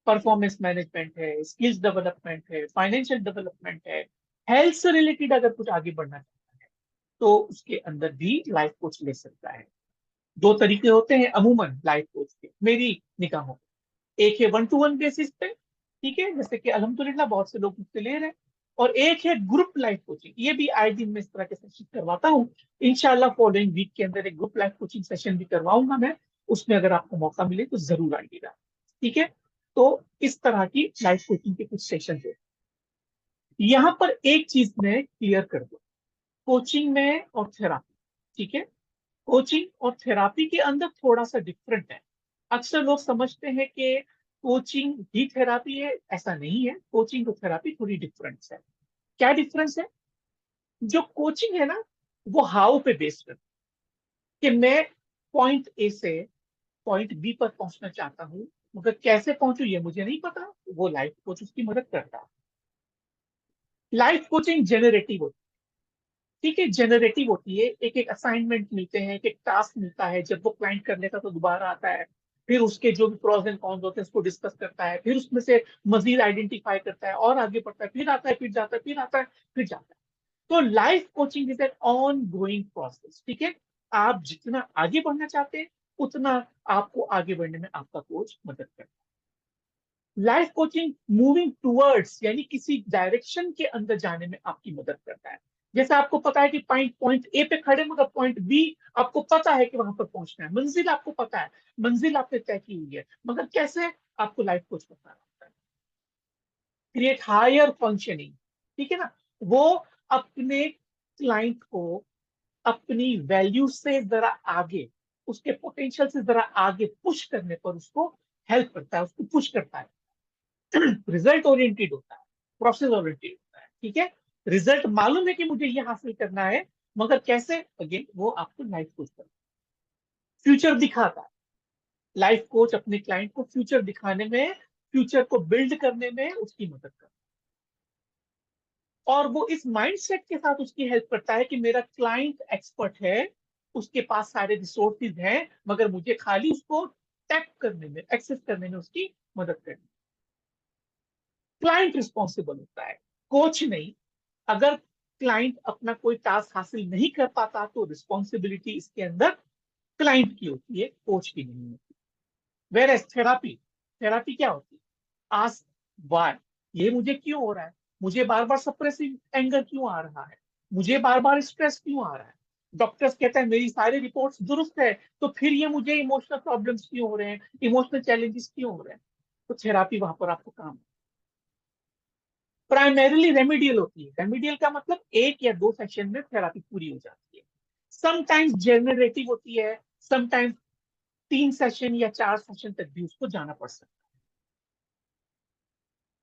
परफॉर्मेंस मैनेजमेंट है, स्किल्स डेवलपमेंट है, फाइनेंशियल डेवलपमेंट है, हेल्थ से रिलेटेड अगर कुछ आगे बढ़ना चाहता है तो उसके अंदर भी लाइफ कोच ले सकता है। 2 तरीके होते हैं अमूमन लाइफ कोच के मेरी निगाहों में। एक है 1-to-1 बेसिस पे, ठीक है, जैसे कि अल्हम्दुलिल्लाह बहुत से लोग मुझसे ले रहे हैं, और एक है ग्रुप लाइफ कोचिंग। ये भी आए दिन में इस तरह के सेशन करवाता हूँ। इंशाल्लाह फॉलोइंग वीक के अंदर एक ग्रुप लाइफ कोचिंग सेशन भी करवाऊंगा मैं, उसमें अगर आपको मौका मिले तो जरूर आइएगा, ठीक है। तो इस तरह की लाइफ कोचिंग के कुछ सेशन है। यहाँ पर एक चीज मैं क्लियर कर दूं, कोचिंग में और थेरापी, ठीक है, कोचिंग और थेरापी के अंदर थोड़ा सा डिफरेंट है। अक्सर लोग समझते हैं कि कोचिंग ही थेरापी है, ऐसा नहीं है। कोचिंग और थेरापी थोड़ी डिफरेंस है। क्या डिफरेंस है? जो कोचिंग है ना, वो हाउ पे बेस्ड है कि मैं पॉइंट ए से पॉइंट बी पर पहुंचना चाहता हूं, मगर कैसे पहुंचू ये मुझे नहीं पता, वो लाइफ कोच उसकी मदद करता है। लाइफ कोचिंग जेनरेटिव होती है, ठीक है, जेनरेटिव होती है। एक एक असाइनमेंट मिलते हैं, एक एक टास्क मिलता है, जब वो क्लाइंट कर लेता तो दोबारा आता है, फिर उसके जो भी प्रोज एंड कॉन्स होते हैं उसको डिस्कस करता है, फिर उसमें से मजीद आइडेंटिफाई करता है और आगे बढ़ता है, फिर आता है, फिर जाता है, फिर आता है, फिर जाता है। तो life coaching is an ongoing process, ठीक है। आप जितना आगे बढ़ना चाहते हैं उतना आपको आगे बढ़ने में आपका कोच मदद करता है। लाइफ कोचिंग मूविंग टूवर्ड्स, यानी किसी डायरेक्शन के अंदर जाने में आपकी मदद करता है। जैसे आपको पता है कि पॉइंट ए पे खड़े, मगर पॉइंट बी आपको पता है कि वहां पर पहुंचना है, मंजिल आपको पता है, मंजिल आपने तय की हुई है, मगर कैसे, आपको लाइफ कोच बता रहा है। क्रिएट हायर फंक्शनिंग, ठीक है ना, वो अपने क्लाइंट को अपनी वैल्यू से जरा आगे, उसके पोटेंशियल से जरा आगे पुश करने पर उसको हेल्प करता है, उसको पुश करता है। रिजल्ट ओरिएंटेड होता है, प्रोसेस ओरिएंटेड होता है, ठीक है। रिजल्ट मालूम है कि मुझे ये हासिल करना है, मगर कैसे, अगेन वो आपको लाइफ कोच करता है, फ्यूचर दिखाता है। लाइफ कोच अपने क्लाइंट को फ्यूचर दिखाने में, फ्यूचर को बिल्ड करने में उसकी मदद करता है, और वो इस माइंडसेट के साथ उसकी हेल्प करता है कि मेरा क्लाइंट एक्सपर्ट है, उसके पास सारे रिसोर्सेज हैं, मगर मुझे खाली उसको टैप करने में, एक्सेस करने में उसकी मदद करनी। क्लाइंट रिस्पॉन्सिबल होता है, कोच नहीं। अगर क्लाइंट अपना कोई टास्क हासिल नहीं कर पाता तो रिस्पॉन्सिबिलिटी इसके अंदर क्लाइंट की होती है, कोच की नहीं होती। वेर एज थेरापी, थेरापी क्या होती है? आस्क व्हाई, ये मुझे क्यों हो रहा है, मुझे बार बार सप्रेसिव एंगर क्यों आ रहा है, मुझे बार बार स्ट्रेस क्यों आ रहा है। डॉक्टर्स कहते हैं मेरी सारी रिपोर्ट्स दुरुस्त है, तो फिर ये मुझे इमोशनल प्रॉब्लम्स क्यों हो रहे हैं, इमोशनल चैलेंजेस क्यों हो रहे हैं। तो थेरापी वहां पर आपको काम, प्राइमरीली रेमेडियल होती है। रेमेडियल का मतलब एक या दो सेशन में थेरापी पूरी हो जाती है। समटाइम्स जेनरेटिव होती है, समटाइम्स 3 सेशन या 4 सेशन तक भी उसको जाना पड़ सकता है।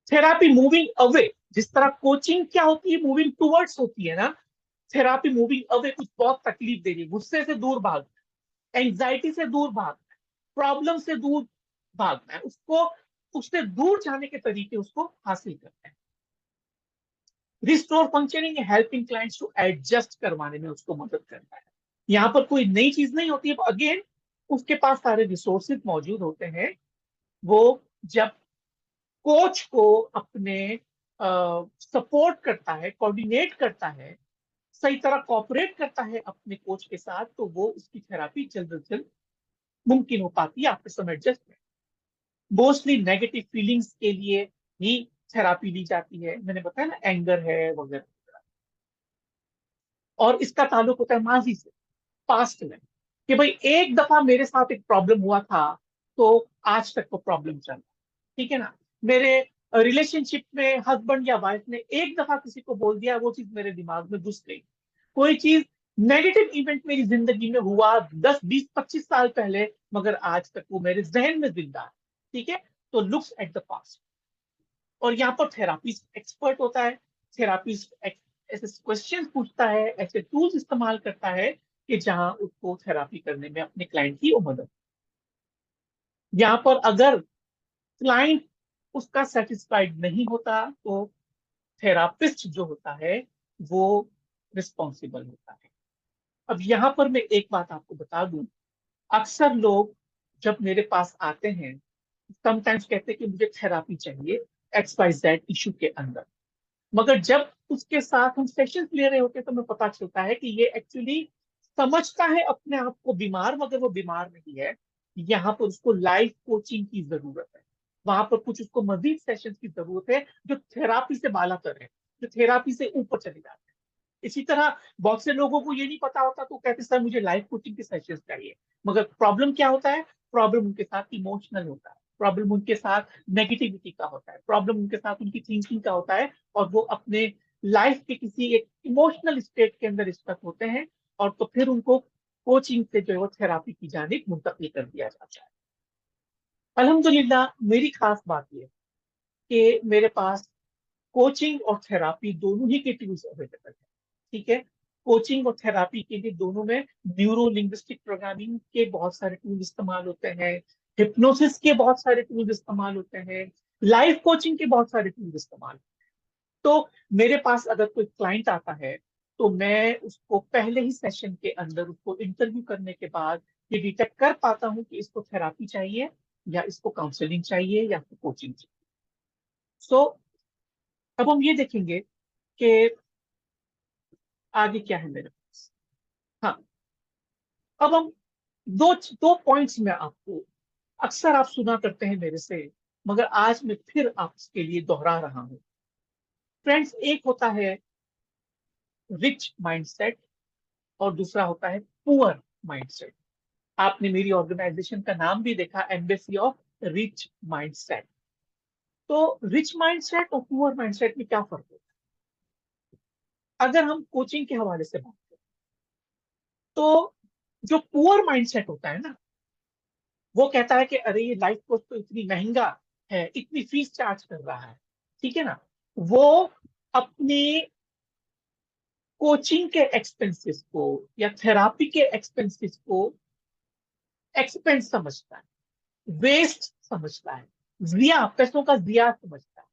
थेरापी मूविंग अवे, जिस तरह कोचिंग क्या होती है, मूविंग टूवर्ड्स होती है ना, थेरापी मूविंग अवे, कुछ बहुत तकलीफ दे रही है, गुस्से से दूर भागना, एंजाइटी से दूर भागना, प्रॉब्लम से दूर भागना है, उसको उससे दूर जाने के तरीके उसको हासिल करना है। Restore functioning, helping clients to adjust करवाने में उसको मदद करता है। यहाँ पर कोई नई चीज नहीं होती है, अगेन उसके पास सारे रिसोर्सेज मौजूद होते हैं। वो जब कोच को अपने सपोर्ट करता है, कोऑर्डिनेट करता है, सही तरह कोऑपरेट करता है अपने कोच के साथ, तो वो उसकी थेरापी जल्द से जल्द मुमकिन हो पाती है after some adjustment. Mostly negative feelings के लिए ही थेरापी ली जाती है, मैंने बताया ना, एंगर है वगैरह, और इसका ताल्लुक होता है माजी से, पास्ट में, कि भाई एक दफा मेरे साथ एक प्रॉब्लम हुआ था तो आज तक वो प्रॉब्लम चल रहा है, ठीक है ना। मेरे रिलेशनशिप में हस्बैंड या वाइफ ने एक दफा किसी को बोल दिया, वो चीज मेरे दिमाग में घुस गई। कोई चीज नेगेटिव इवेंट मेरी जिंदगी में हुआ 10 20 25 साल पहले, मगर आज तक वो मेरे जहन में जिंदा है, ठीक है। तो लुक्स एट द पास्ट, और यहाँ पर थेरापिस्ट एक्सपर्ट होता है। थेरापिस्ट ऐसे क्वेश्चन पूछता है, ऐसे टूल्स इस्तेमाल करता है कि जहां उसको थेरापी करने में अपने क्लाइंट की वो मदद। यहाँ पर अगर क्लाइंट उसका सेटिस्फाइड नहीं होता तो थेरापिस्ट जो होता है वो रिस्पॉन्सिबल होता है। अब यहाँ पर मैं एक बात आपको बता दूं, अक्सर लोग जब मेरे पास आते हैं, समटाइम्स कहते हैं कि मुझे थेरापी चाहिए XYZ इशू के अंदर, मगर जब उसके साथ हम सेशन ले रहे होते हैं तो हमें पता चलता है कि ये एक्चुअली समझता है अपने आप को बीमार, मगर वो बीमार नहीं है। यहाँ पर उसको लाइफ कोचिंग की जरूरत है, वहां पर कुछ उसको मजीद सेशन की जरूरत है जो थेरापी से बालातर है, जो थेरापी से ऊपर चले जाते हैं। इसी तरह बहुत से लोगों को ये नहीं पता होता तो कहते सर मुझे लाइफ कोचिंग के सेशन चाहिए, मगर प्रॉब्लम क्या होता है, प्रॉब्लम उनके साथ इमोशनल होता है, प्रॉब्लम उनके साथ नेगेटिविटी का होता है, प्रॉब्लम उनके साथ उनकी थिंकिंग का होता है, और वो अपने लाइफ के किसी एक इमोशनल स्टेट के अंदर स्टक होते हैं, और तो फिर उनको कोचिंग से जो है वो थेरापी की जानिब मुंतकिल कर दिया जाता है। अल्हम्दुलिल्लाह मेरी खास बात यह कि मेरे पास कोचिंग और थेरापी दोनों ही के टूल्स अवेलेबल है। ठीक है, कोचिंग और थेरापी के लिए दोनों में न्यूरो लिंग्विस्टिक प्रोग्रामिंग के बहुत सारे टूल इस्तेमाल होते हैं, हिप्नोसिस के बहुत सारे टूल इस्तेमाल होते हैं, लाइफ कोचिंग के बहुत सारे टूल इस्तेमाल। तो मेरे पास अगर कोई क्लाइंट आता है तो मैं उसको पहले ही सेशन के अंदर उसको इंटरव्यू करने के बाद ये डिटेक्ट कर पाता हूँ कि इसको थेरापी चाहिए या इसको काउंसलिंग चाहिए या फिर कोचिंग चाहिए। सो अब हम ये देखेंगे कि आगे क्या है मेरे पास। हाँ, अब हम दो दो पॉइंट्स में आपको, अक्सर आप सुना करते हैं मेरे से, मगर आज मैं फिर आपके लिए दोहरा रहा हूं। फ्रेंड्स, एक होता है रिच माइंडसेट और दूसरा होता है पुअर माइंडसेट। आपने मेरी ऑर्गेनाइजेशन का नाम भी देखा, एम्बेसी ऑफ रिच माइंडसेट। तो रिच माइंडसेट और पुअर माइंडसेट में क्या फर्क होता है? अगर हम कोचिंग के हवाले से बात करें तो जो पुअर माइंडसेट होता है ना, वो कहता है कि अरे ये लाइफ कोर्स तो इतनी महंगा है, इतनी फीस चार्ज कर रहा है, ठीक है ना। वो अपनी कोचिंग के एक्सपेंसेस को या थेरापी के एक्सपेंसेस को एक्सपेंस समझता है, वेस्ट समझता है, जिया, पैसों का जिया समझता है।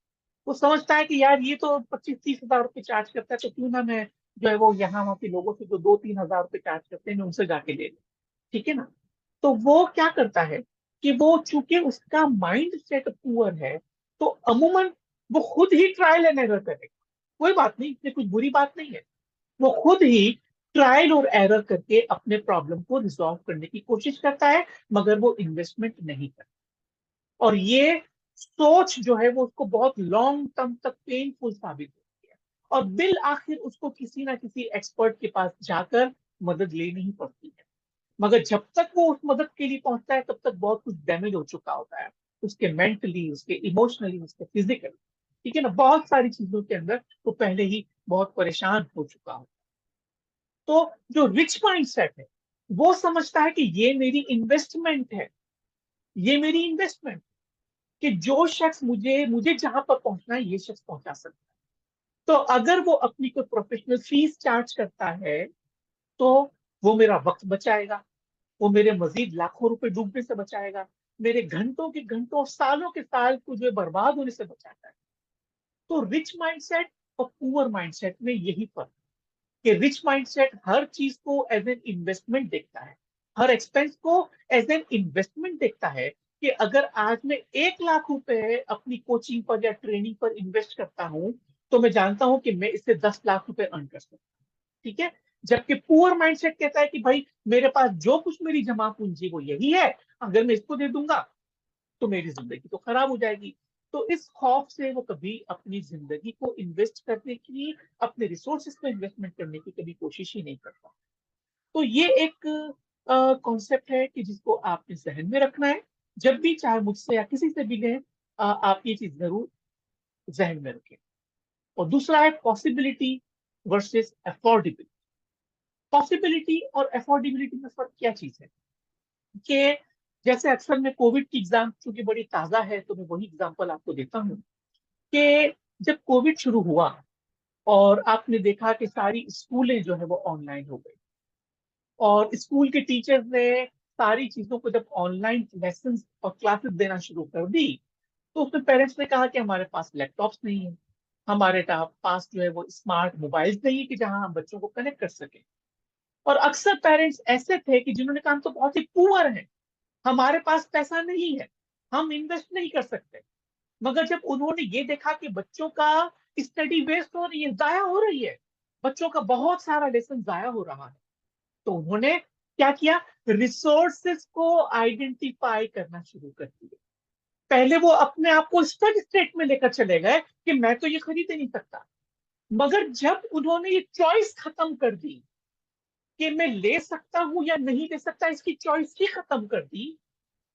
वो समझता है कि यार ये तो 25-30 हजार रुपये चार्ज करता है, तो क्यों ना मैं जो है वो यहाँ वहाँ के लोगों से जो 2-3 हजार रुपये चार्ज करते हैं मैं उनसे जाके ले लूं, ठीक है ना। तो वो क्या करता है कि वो चूंकि उसका माइंड सेट पुअर है, तो अमूमन वो खुद ही ट्रायल एंड एरर करेगा। कोई बात नहीं, इसमें कुछ बुरी बात नहीं है। वो खुद ही ट्रायल और एरर करके अपने प्रॉब्लम को रिजॉल्व करने की कोशिश करता है, मगर वो इन्वेस्टमेंट नहीं करता। और ये सोच जो है वो उसको बहुत लॉन्ग टर्म तक पेनफुल साबित होती है, और बिल आखिर उसको किसी ना किसी एक्सपर्ट के पास जाकर मदद लेनी ही पड़ती है। मगर जब तक वो उस मदद के लिए पहुंचता है तब तक बहुत कुछ डैमेज हो चुका होता है, उसके मेंटली, उसके इमोशनली, उसके फिजिकली, ठीक है ना। बहुत सारी चीजों के अंदर वो पहले ही बहुत परेशान हो चुका होता है। तो जो रिच माइंडसेट है वो समझता है कि ये मेरी इन्वेस्टमेंट है, ये मेरी इन्वेस्टमेंट, कि जो शख्स मुझे मुझे जहां पर पहुंचना है ये शख्स पहुंचा सकता है। तो अगर वो अपनी कोई प्रोफेशनल फीस चार्ज करता है तो वो मेरा वक्त बचाएगा, वो मेरे मजीद लाखों रुपए डूबने से बचाएगा, मेरे घंटों के घंटों, सालों के साल को जो है बर्बाद होने से बचाता है। तो रिच माइंडसेट और पुअर माइंडसेट में यही फर्क है कि रिच माइंडसेट हर चीज को एज एन इन्वेस्टमेंट देखता है, हर एक्सपेंस को एज एन इन्वेस्टमेंट देखता है, कि अगर आज मैं 1 लाख रुपए अपनी कोचिंग पर या ट्रेनिंग पर इन्वेस्ट करता हूं तो मैं जानता हूं कि मैं इससे 10 लाख रुपए अर्न कर सकता हूँ, ठीक है। जबकि पुअर माइंडसेट कहता है कि भाई मेरे पास जो कुछ मेरी जमा पूंजी वो यही है, अगर मैं इसको दे दूंगा तो मेरी जिंदगी तो खराब हो जाएगी। तो इस खौफ से वो कभी अपनी जिंदगी को इन्वेस्ट करने की, अपने रिसोर्सेज को इन्वेस्टमेंट करने की कभी कोशिश ही नहीं करता। तो ये एक कॉन्सेप्ट है कि जिसको आपने जहन में रखना है, जब भी चाहे मुझसे या किसी से भी लें, आप ये चीज जरूर जहन में रखें। और दूसरा है पॉसिबिलिटी वर्सेस अफोर्डेबिलिटी। पॉसिबिलिटी और अफोर्डेबिलिटी में फर्क क्या चीज है कि जैसे अक्सर मैं कोविड की एग्जाम, चूंकि बड़ी ताजा है तो मैं वही एग्जांपल आपको देता हूँ कि जब कोविड शुरू हुआ और आपने देखा कि सारी स्कूलें जो है वो ऑनलाइन हो गई, और स्कूल के टीचर्स ने सारी चीजों को जब ऑनलाइन लेसन और क्लासेस देना शुरू कर दी, तो उसमें पेरेंट्स ने कहा कि हमारे पास लैपटॉप्स नहीं है, हमारे पास जो है वो स्मार्ट मोबाइल्स नहीं है कि जहां हम बच्चों को कनेक्ट कर सके। और अक्सर पेरेंट्स ऐसे थे कि जिन्होंने कहा हम तो बहुत ही पुअर हैं, हमारे पास पैसा नहीं है, हम इन्वेस्ट नहीं कर सकते। मगर जब उन्होंने ये देखा कि बच्चों का स्टडी वेस्ट हो रही है, जाया हो रही है, बच्चों का बहुत सारा लेसन जाया हो रहा है, तो उन्होंने क्या किया, रिसोर्सेस को आइडेंटिफाई करना शुरू कर दिया। पहले वो अपने आप को स्टडी स्टेट में लेकर चले गए कि मैं तो ये खरीद ही नहीं सकता, मगर जब उन्होंने ये चॉइस खत्म कर दी कि मैं ले सकता हूं या नहीं ले सकता, इसकी चॉइस ही खत्म कर दी,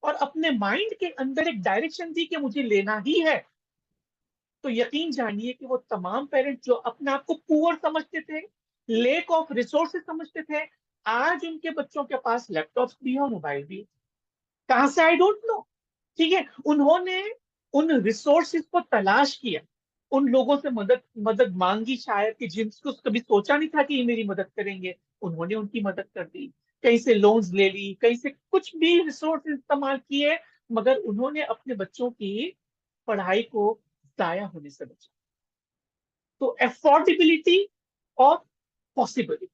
और अपने माइंड के अंदर एक डायरेक्शन दी कि मुझे लेना ही है, तो यकीन जानिए कि वो तमाम पेरेंट्स जो अपने आप को पुअर समझते थे, लेक ऑफ रिसोर्सेज समझते थे, आज उनके बच्चों के पास लैपटॉप्स भी है और मोबाइल भी है। कहां से? I don't know. ठीक है, उन्होंने उन रिसोर्सेज को तलाश किया, उन लोगों से मदद मदद मांगी शायद, कि जिनको कभी सोचा नहीं था कि ये मेरी मदद करेंगे, उन्होंने उनकी मदद कर दी। कहीं से लोन्स ले ली, कहीं से कुछ भी रिसोर्स इस्तेमाल किए, मगर उन्होंने अपने बच्चों की पढ़ाई को जाया होने से बचा। तो अफोर्डेबिलिटी और पॉसिबिलिटी,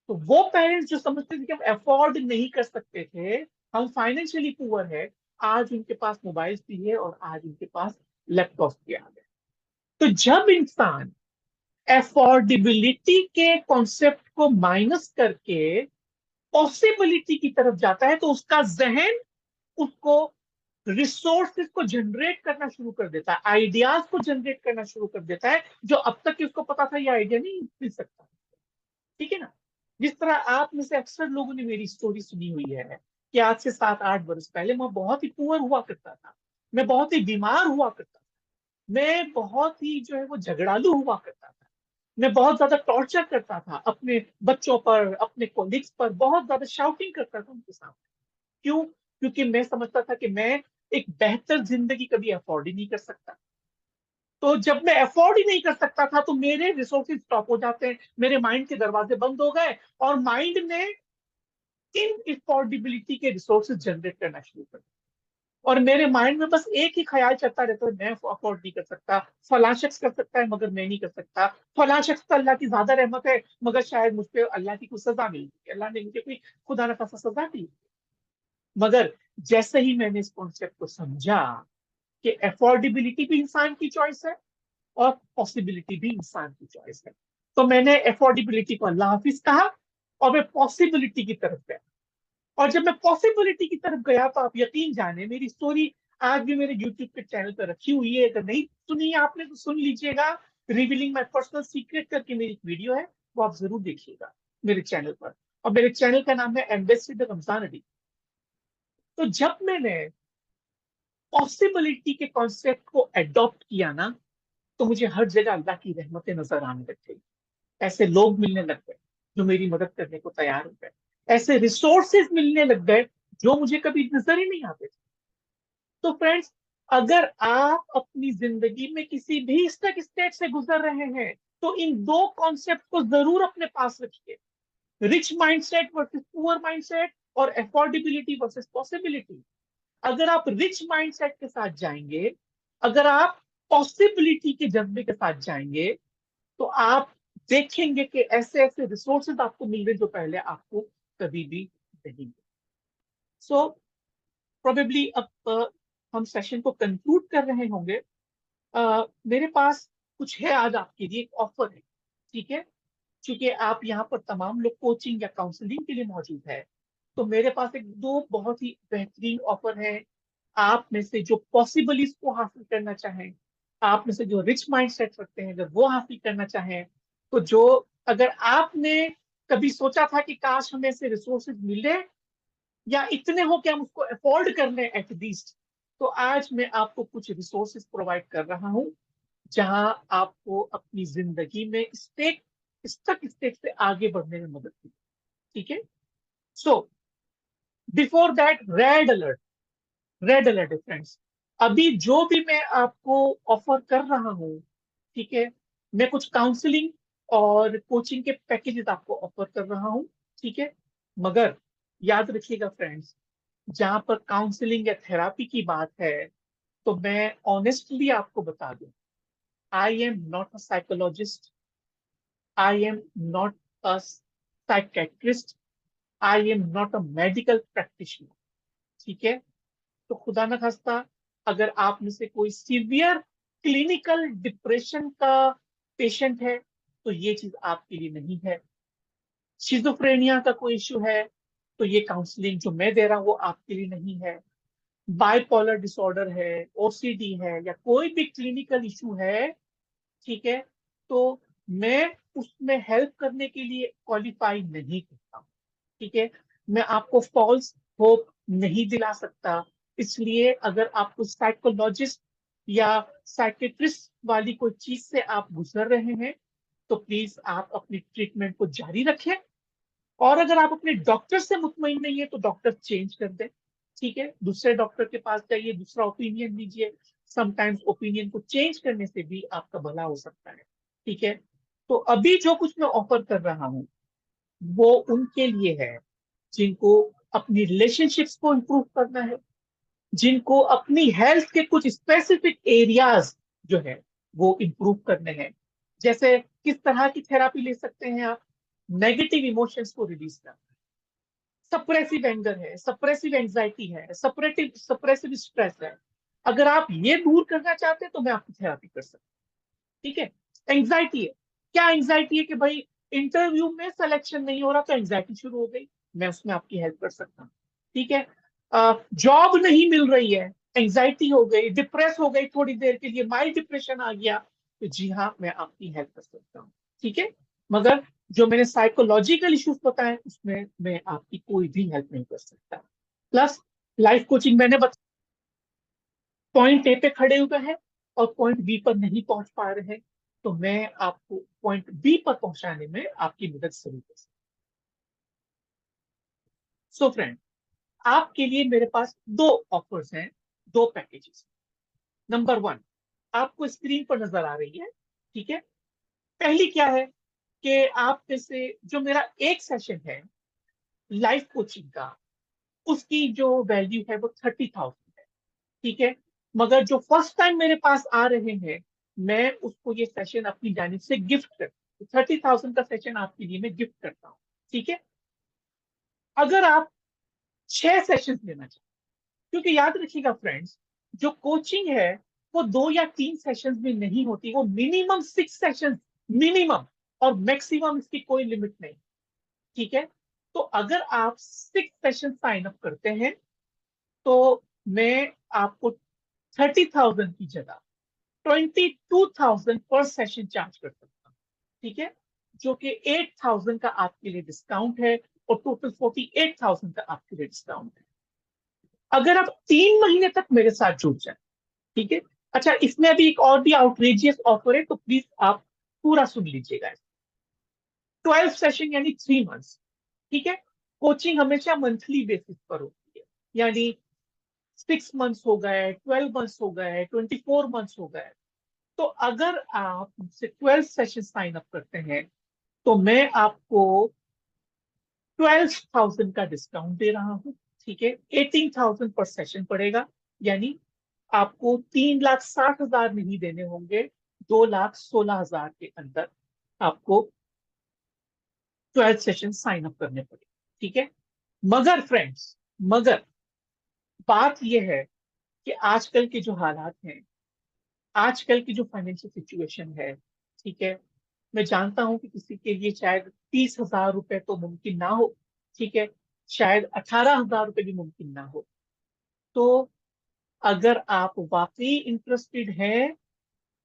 तो वो पेरेंट्स जो समझते थे कि हम अफोर्ड नहीं कर सकते थे, हम फाइनेंशियली पुअर है, आज उनके पास मोबाइल भी है और आज उनके पास लैपटॉप भी आ गए। तो जब इंसान अफोर्डेबिलिटी के कॉन्सेप्ट को माइनस करके पॉसिबिलिटी की तरफ जाता है, तो उसका जहन उसको रिसोर्सेज को जनरेट करना शुरू कर देता है, आइडियाज को जनरेट करना शुरू कर देता है, जो अब तक उसको पता था ये आइडिया नहीं मिल सकता। ठीक है ना? जिस तरह आप में से अक्सर लोगों ने मेरी स्टोरी सुनी हुई है कि आज से 7-8 वर्ष पहले मैं बहुत ही पुअर हुआ करता था, मैं बहुत ही बीमार हुआ करता था, मैं बहुत ही जो है वो झगड़ालू हुआ करता था, मैं बहुत ज्यादा टॉर्चर करता था अपने बच्चों पर, अपने कोलिग्स पर, बहुत ज्यादा शाउटिंग करता था उनके सामने। क्यों? क्योंकि मैं समझता था कि मैं एक बेहतर जिंदगी कभी अफोर्ड ही नहीं कर सकता। तो जब मैं अफोर्ड ही नहीं कर सकता था, तो मेरे रिसोर्सेज स्टॉप हो जाते हैं, मेरे माइंड के दरवाजे बंद हो गए, और माइंड ने इन अफोर्डेबिलिटी के रिसोर्सेज जनरेट करना शुरू कर दिया। और मेरे माइंड में बस एक ही ख्याल चलता रहता है, मैं अफोर्ड नहीं कर सकता, फलां शख्स कर सकता है मगर मैं नहीं कर सकता, फलां शख्स पर अल्लाह की ज्यादा रहमत है मगर शायद मुझ पर अल्लाह की कुछ सजा मिली, अल्लाह ने मुझे कोई खुदा न खासा सजा दी। मगर जैसे ही मैंने इस कॉन्सेप्ट को समझा कि अफोर्डेबिलिटी भी इंसान की चॉइस है और पॉसिबिलिटी भी इंसान की चॉइस है, तो मैंने अफोर्डेबिलिटी को अल्लाह हाफिज कहा और मैं पॉसिबिलिटी की तरफ गया। और जब मैं पॉसिबिलिटी की तरफ गया, तो आप यकीन जाने मेरी स्टोरी आज भी मेरे यूट्यूब के चैनल पर रखी हुई है, अगर नहीं सुनी है आपने तो सुन लीजिएगा। रिवीलिंग माई पर्सनल सीक्रेट करके मेरी एक वीडियो है, वो आप जरूर देखिएगा मेरे चैनल पर, और मेरे चैनल का नाम है एम्बेसडर रमजान अली। तो जब मैंने पॉसिबिलिटी के कॉन्सेप्ट को एडॉप्ट किया ना, तो मुझे हर जगह अल्लाह की रहमतें नजर आने लग गई, ऐसे लोग मिलने लग गए जो मेरी मदद करने को तैयार हो गए, ऐसे रिसोर्सेज मिलने लग गए जो मुझे कभी नजर ही नहीं आते थे। तो फ्रेंड्स, अगर आप अपनी जिंदगी में किसी भी स्टेट से गुजर रहे हैं, तो इन दो कॉन्सेप्ट को जरूर अपने पास रखिए, rich mindset versus poor mindset और अफोर्डेबिलिटी वर्सेस पॉसिबिलिटी। अगर आप रिच माइंडसेट के साथ जाएंगे, अगर आप पॉसिबिलिटी के जज्बे के साथ जाएंगे, तो आप देखेंगे कि ऐसे ऐसे रिसोर्सेज आपको मिल रहे जो पहले आपको कभी भी नहीं मिले। सो प्रोबेबली अब हम सेशन को कंक्लूड कर रहे होंगे। मेरे पास कुछ है आज आपके लिए, एक ऑफर है। ठीक है, क्योंकि आप यहाँ पर तमाम लोग कोचिंग या काउंसलिंग के लिए मौजूद है, तो मेरे पास एक दो बहुत ही बेहतरीन ऑफर है। आप में से जो पॉसिबल इसको हासिल करना चाहें, आप में से जो रिच माइंडसेट रखते हैं, अगर वो हासिल करना चाहें, तो जो अगर आपने कभी सोचा था कि काश हमें ऐसे रिसोर्सेज मिले या इतने हो कि हम उसको अफोर्ड कर लें एटलीस्ट, तो आज मैं आपको कुछ रिसोर्सेज प्रोवाइड कर रहा हूं जहां आपको अपनी जिंदगी में स्टेप से आगे बढ़ने में मदद की। ठीक है, so before that, red alert है फ्रेंड्स। अभी जो भी मैं आपको ऑफर कर रहा हूं, ठीक है, मैं कुछ काउंसलिंग और कोचिंग के पैकेजेस आपको ऑफर कर रहा हूं। ठीक है, मगर याद रखिएगा फ्रेंड्स, जहां पर काउंसलिंग या थेरापी की बात है, तो मैं ऑनेस्टली आपको बता दूं, I am not a psychologist, I am not a psychiatrist, I am not a medical practitioner. ठीक है, तो खुदा न खास्ता अगर आप में से कोई सीवियर क्लिनिकल डिप्रेशन का पेशेंट है, तो ये चीज आपके लिए नहीं है। शिजोफ्रेनिया का कोई इश्यू है, तो ये काउंसलिंग जो मैं दे रहा हूं वो आपके लिए नहीं है। बाइपोलर डिसऑर्डर है, ओसीडी है, या कोई भी क्लिनिकल इशू है, ठीक है, तो मैं उसमें हेल्प करने के लिए क्वालिफाई नहीं करता। ठीक है, मैं आपको फॉल्स होप नहीं दिला सकता, इसलिए अगर आपको साइकोलॉजिस्ट या साइकेट्रिस्ट वाली कोई चीज से आप गुजर रहे हैं तो प्लीज आप अपनी ट्रीटमेंट को जारी रखें। और अगर आप अपने डॉक्टर से मुतमईन नहीं है तो डॉक्टर चेंज कर दें, ठीक है, दूसरे डॉक्टर के पास जाइए, दूसरा ओपिनियन लीजिए। समटाइम्स ओपिनियन को चेंज करने से भी आपका भला हो सकता है, ठीक है। तो अभी जो कुछ मैं ऑफर कर रहा हूं वो उनके लिए है जिनको अपनी रिलेशनशिप्स को इंप्रूव करना है, जिनको अपनी हेल्थ के कुछ स्पेसिफिक एरियाज जो है वो इंप्रूव करने हैं। जैसे किस तरह की थेरापी ले सकते हैं आप? नेगेटिव इमोशंस को रिलीज करना, सप्रेसिव एंगर है, सप्रेसिव एंजाइटी है, सप्रेसिव स्ट्रेस है। अगर आप ये दूर करना चाहते हैं तो मैं आपकी थेरापी कर सकता हूँ, ठीक है। एंजाइटी है, क्या एंजाइटी है कि भाई इंटरव्यू में सिलेक्शन नहीं हो रहा तो एंजाइटी शुरू हो गई, मैं उसमें आपकी हेल्प कर सकता हूँ, ठीक है। जॉब नहीं मिल रही है, एंजाइटी हो गई, डिप्रेस हो गई थोड़ी देर के लिए, माइल्ड डिप्रेशन आ गया, तो जी हाँ मैं आपकी हेल्प कर सकता हूँ, ठीक है। मगर जो मैंने साइकोलॉजिकल इश्यूज बताए उसमें मैं आपकी कोई भी हेल्प नहीं कर सकता। प्लस लाइफ कोचिंग मैंने पॉइंट ए पे खड़े हुए हैं और पॉइंट बी पर नहीं पहुंच पा रहे हैं, तो मैं आपको पॉइंट बी पर पहुंचाने में आपकी मदद जरूर कर सकता हूं। सो फ्रेंड, आपके लिए मेरे पास दो ऑफर्स हैं, दो पैकेजेस। नंबर वन आपको स्क्रीन पर नजर आ रही है, ठीक है। पहली क्या है कि आप में से जो मेरा एक सेशन है लाइफ कोचिंग का, उसकी जो वैल्यू है वो 30,000 है, ठीक है। मगर जो फर्स्ट टाइम मेरे पास आ रहे हैं मैं उसको ये सेशन अपनी जानिब से गिफ्ट करता हूँ। 30,000 का सेशन आपके लिए मैं गिफ्ट करता हूँ, ठीक है। अगर आप 6 सेशन लेना चाहते, क्योंकि याद रखिएगा फ्रेंड्स, जो कोचिंग है वो 2 या 3 सेशन में नहीं होती, वो मिनिमम 6 सेशन मिनिमम, और मैक्सिमम इसकी कोई लिमिट नहीं, ठीक है। तो अगर आप 6 सेशन साइन अप करते हैं तो मैं आपको 30,000 की जगह 22,000 पर सेशन चार्ज कर सकता हूँ, ठीक है, जो कि 8,000 का आपके लिए डिस्काउंट है और टोटल 48,000 का आपके लिए डिस्काउंट है। अगर आप 3 महीने तक मेरे साथ जुड़ जाए, ठीक है। अच्छा, इसमें अभी एक और भी आउटरेजियस ऑफर है, तो प्लीज आप पूरा सुन लीजिएगा। 12 सेशन यानी 3 मंथ्स, ठीक है। कोचिंग हमेशा मंथली बेसिस पर होती है, यानी 6 मंथ्स हो गए, 12 मंथ्स हो गए, 24 मंथ्स हो गए। तो अगर आप मुझसे 12 सेशन साइन अप करते हैं तो मैं आपको 12,000 का डिस्काउंट दे रहा हूं, ठीक है। 18,000 पर सेशन पड़ेगा, यानी आपको 3,60,000 नहीं देने होंगे, 2,16,000 के अंदर आपको 12 सेशन साइन अप करने पड़ेंगे, ठीक है। मगर फ्रेंड्स, मगर बात यह है कि आजकल के जो हालात हैं, आजकल की जो फाइनेंशियल सिचुएशन है, ठीक है, मैं जानता हूं कि किसी के लिए शायद 30,000 रुपए तो मुमकिन ना हो, ठीक है, शायद 18,000 रुपए भी मुमकिन ना हो। तो अगर आप वाकई इंटरेस्टेड हैं,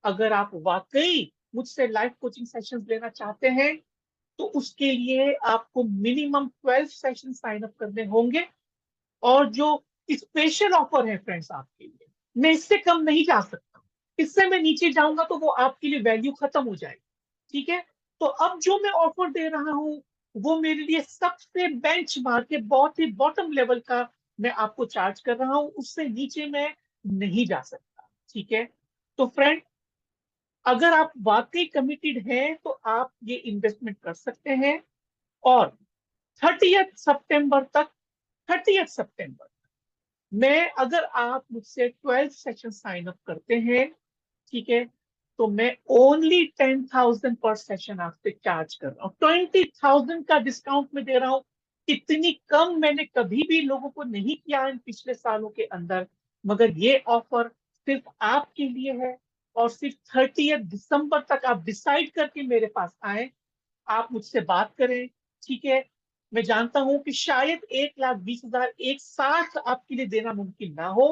अगर आप वाकई मुझसे लाइफ कोचिंग सेशंस लेना चाहते हैं तो उसके लिए आपको मिनिमम 12 सेशन साइन अप करने होंगे। और जो स्पेशल ऑफर है फ्रेंड्स आपके लिए, मैं इससे कम नहीं जा सकता, इससे मैं नीचे जाऊंगा तो वो आपके लिए वैल्यू खत्म हो जाएगी, ठीक है। तो अब जो मैं ऑफर दे रहा हूं वो मेरे लिए सबसे बेंचमार्क के बहुत ही बॉटम लेवल का मैं आपको चार्ज कर रहा हूं, उससे नीचे मैं नहीं जा सकता, ठीक है। तो फ्रेंड, अगर आप वाकई कमिटेड हैं तो आप ये इन्वेस्टमेंट कर सकते हैं। और 30 सितंबर तक, 30 सितंबर मैं, अगर आप मुझसे 12 सेशन साइन अप करते हैं, ठीक है, तो मैं ओनली 10,000 पर सेशन आपसे चार्ज कर रहा हूँ, 20,000 का डिस्काउंट में दे रहा हूँ। इतनी कम मैंने कभी भी लोगों को नहीं किया इन पिछले सालों के अंदर, मगर ये ऑफर सिर्फ आपके लिए है। और सिर्फ 30 दिसंबर तक आप डिसाइड करके मेरे पास आए, आप मुझसे बात करें, ठीक है। मैं जानता हूं कि शायद 1,20,000 एक साथ आपके लिए देना मुमकिन ना हो,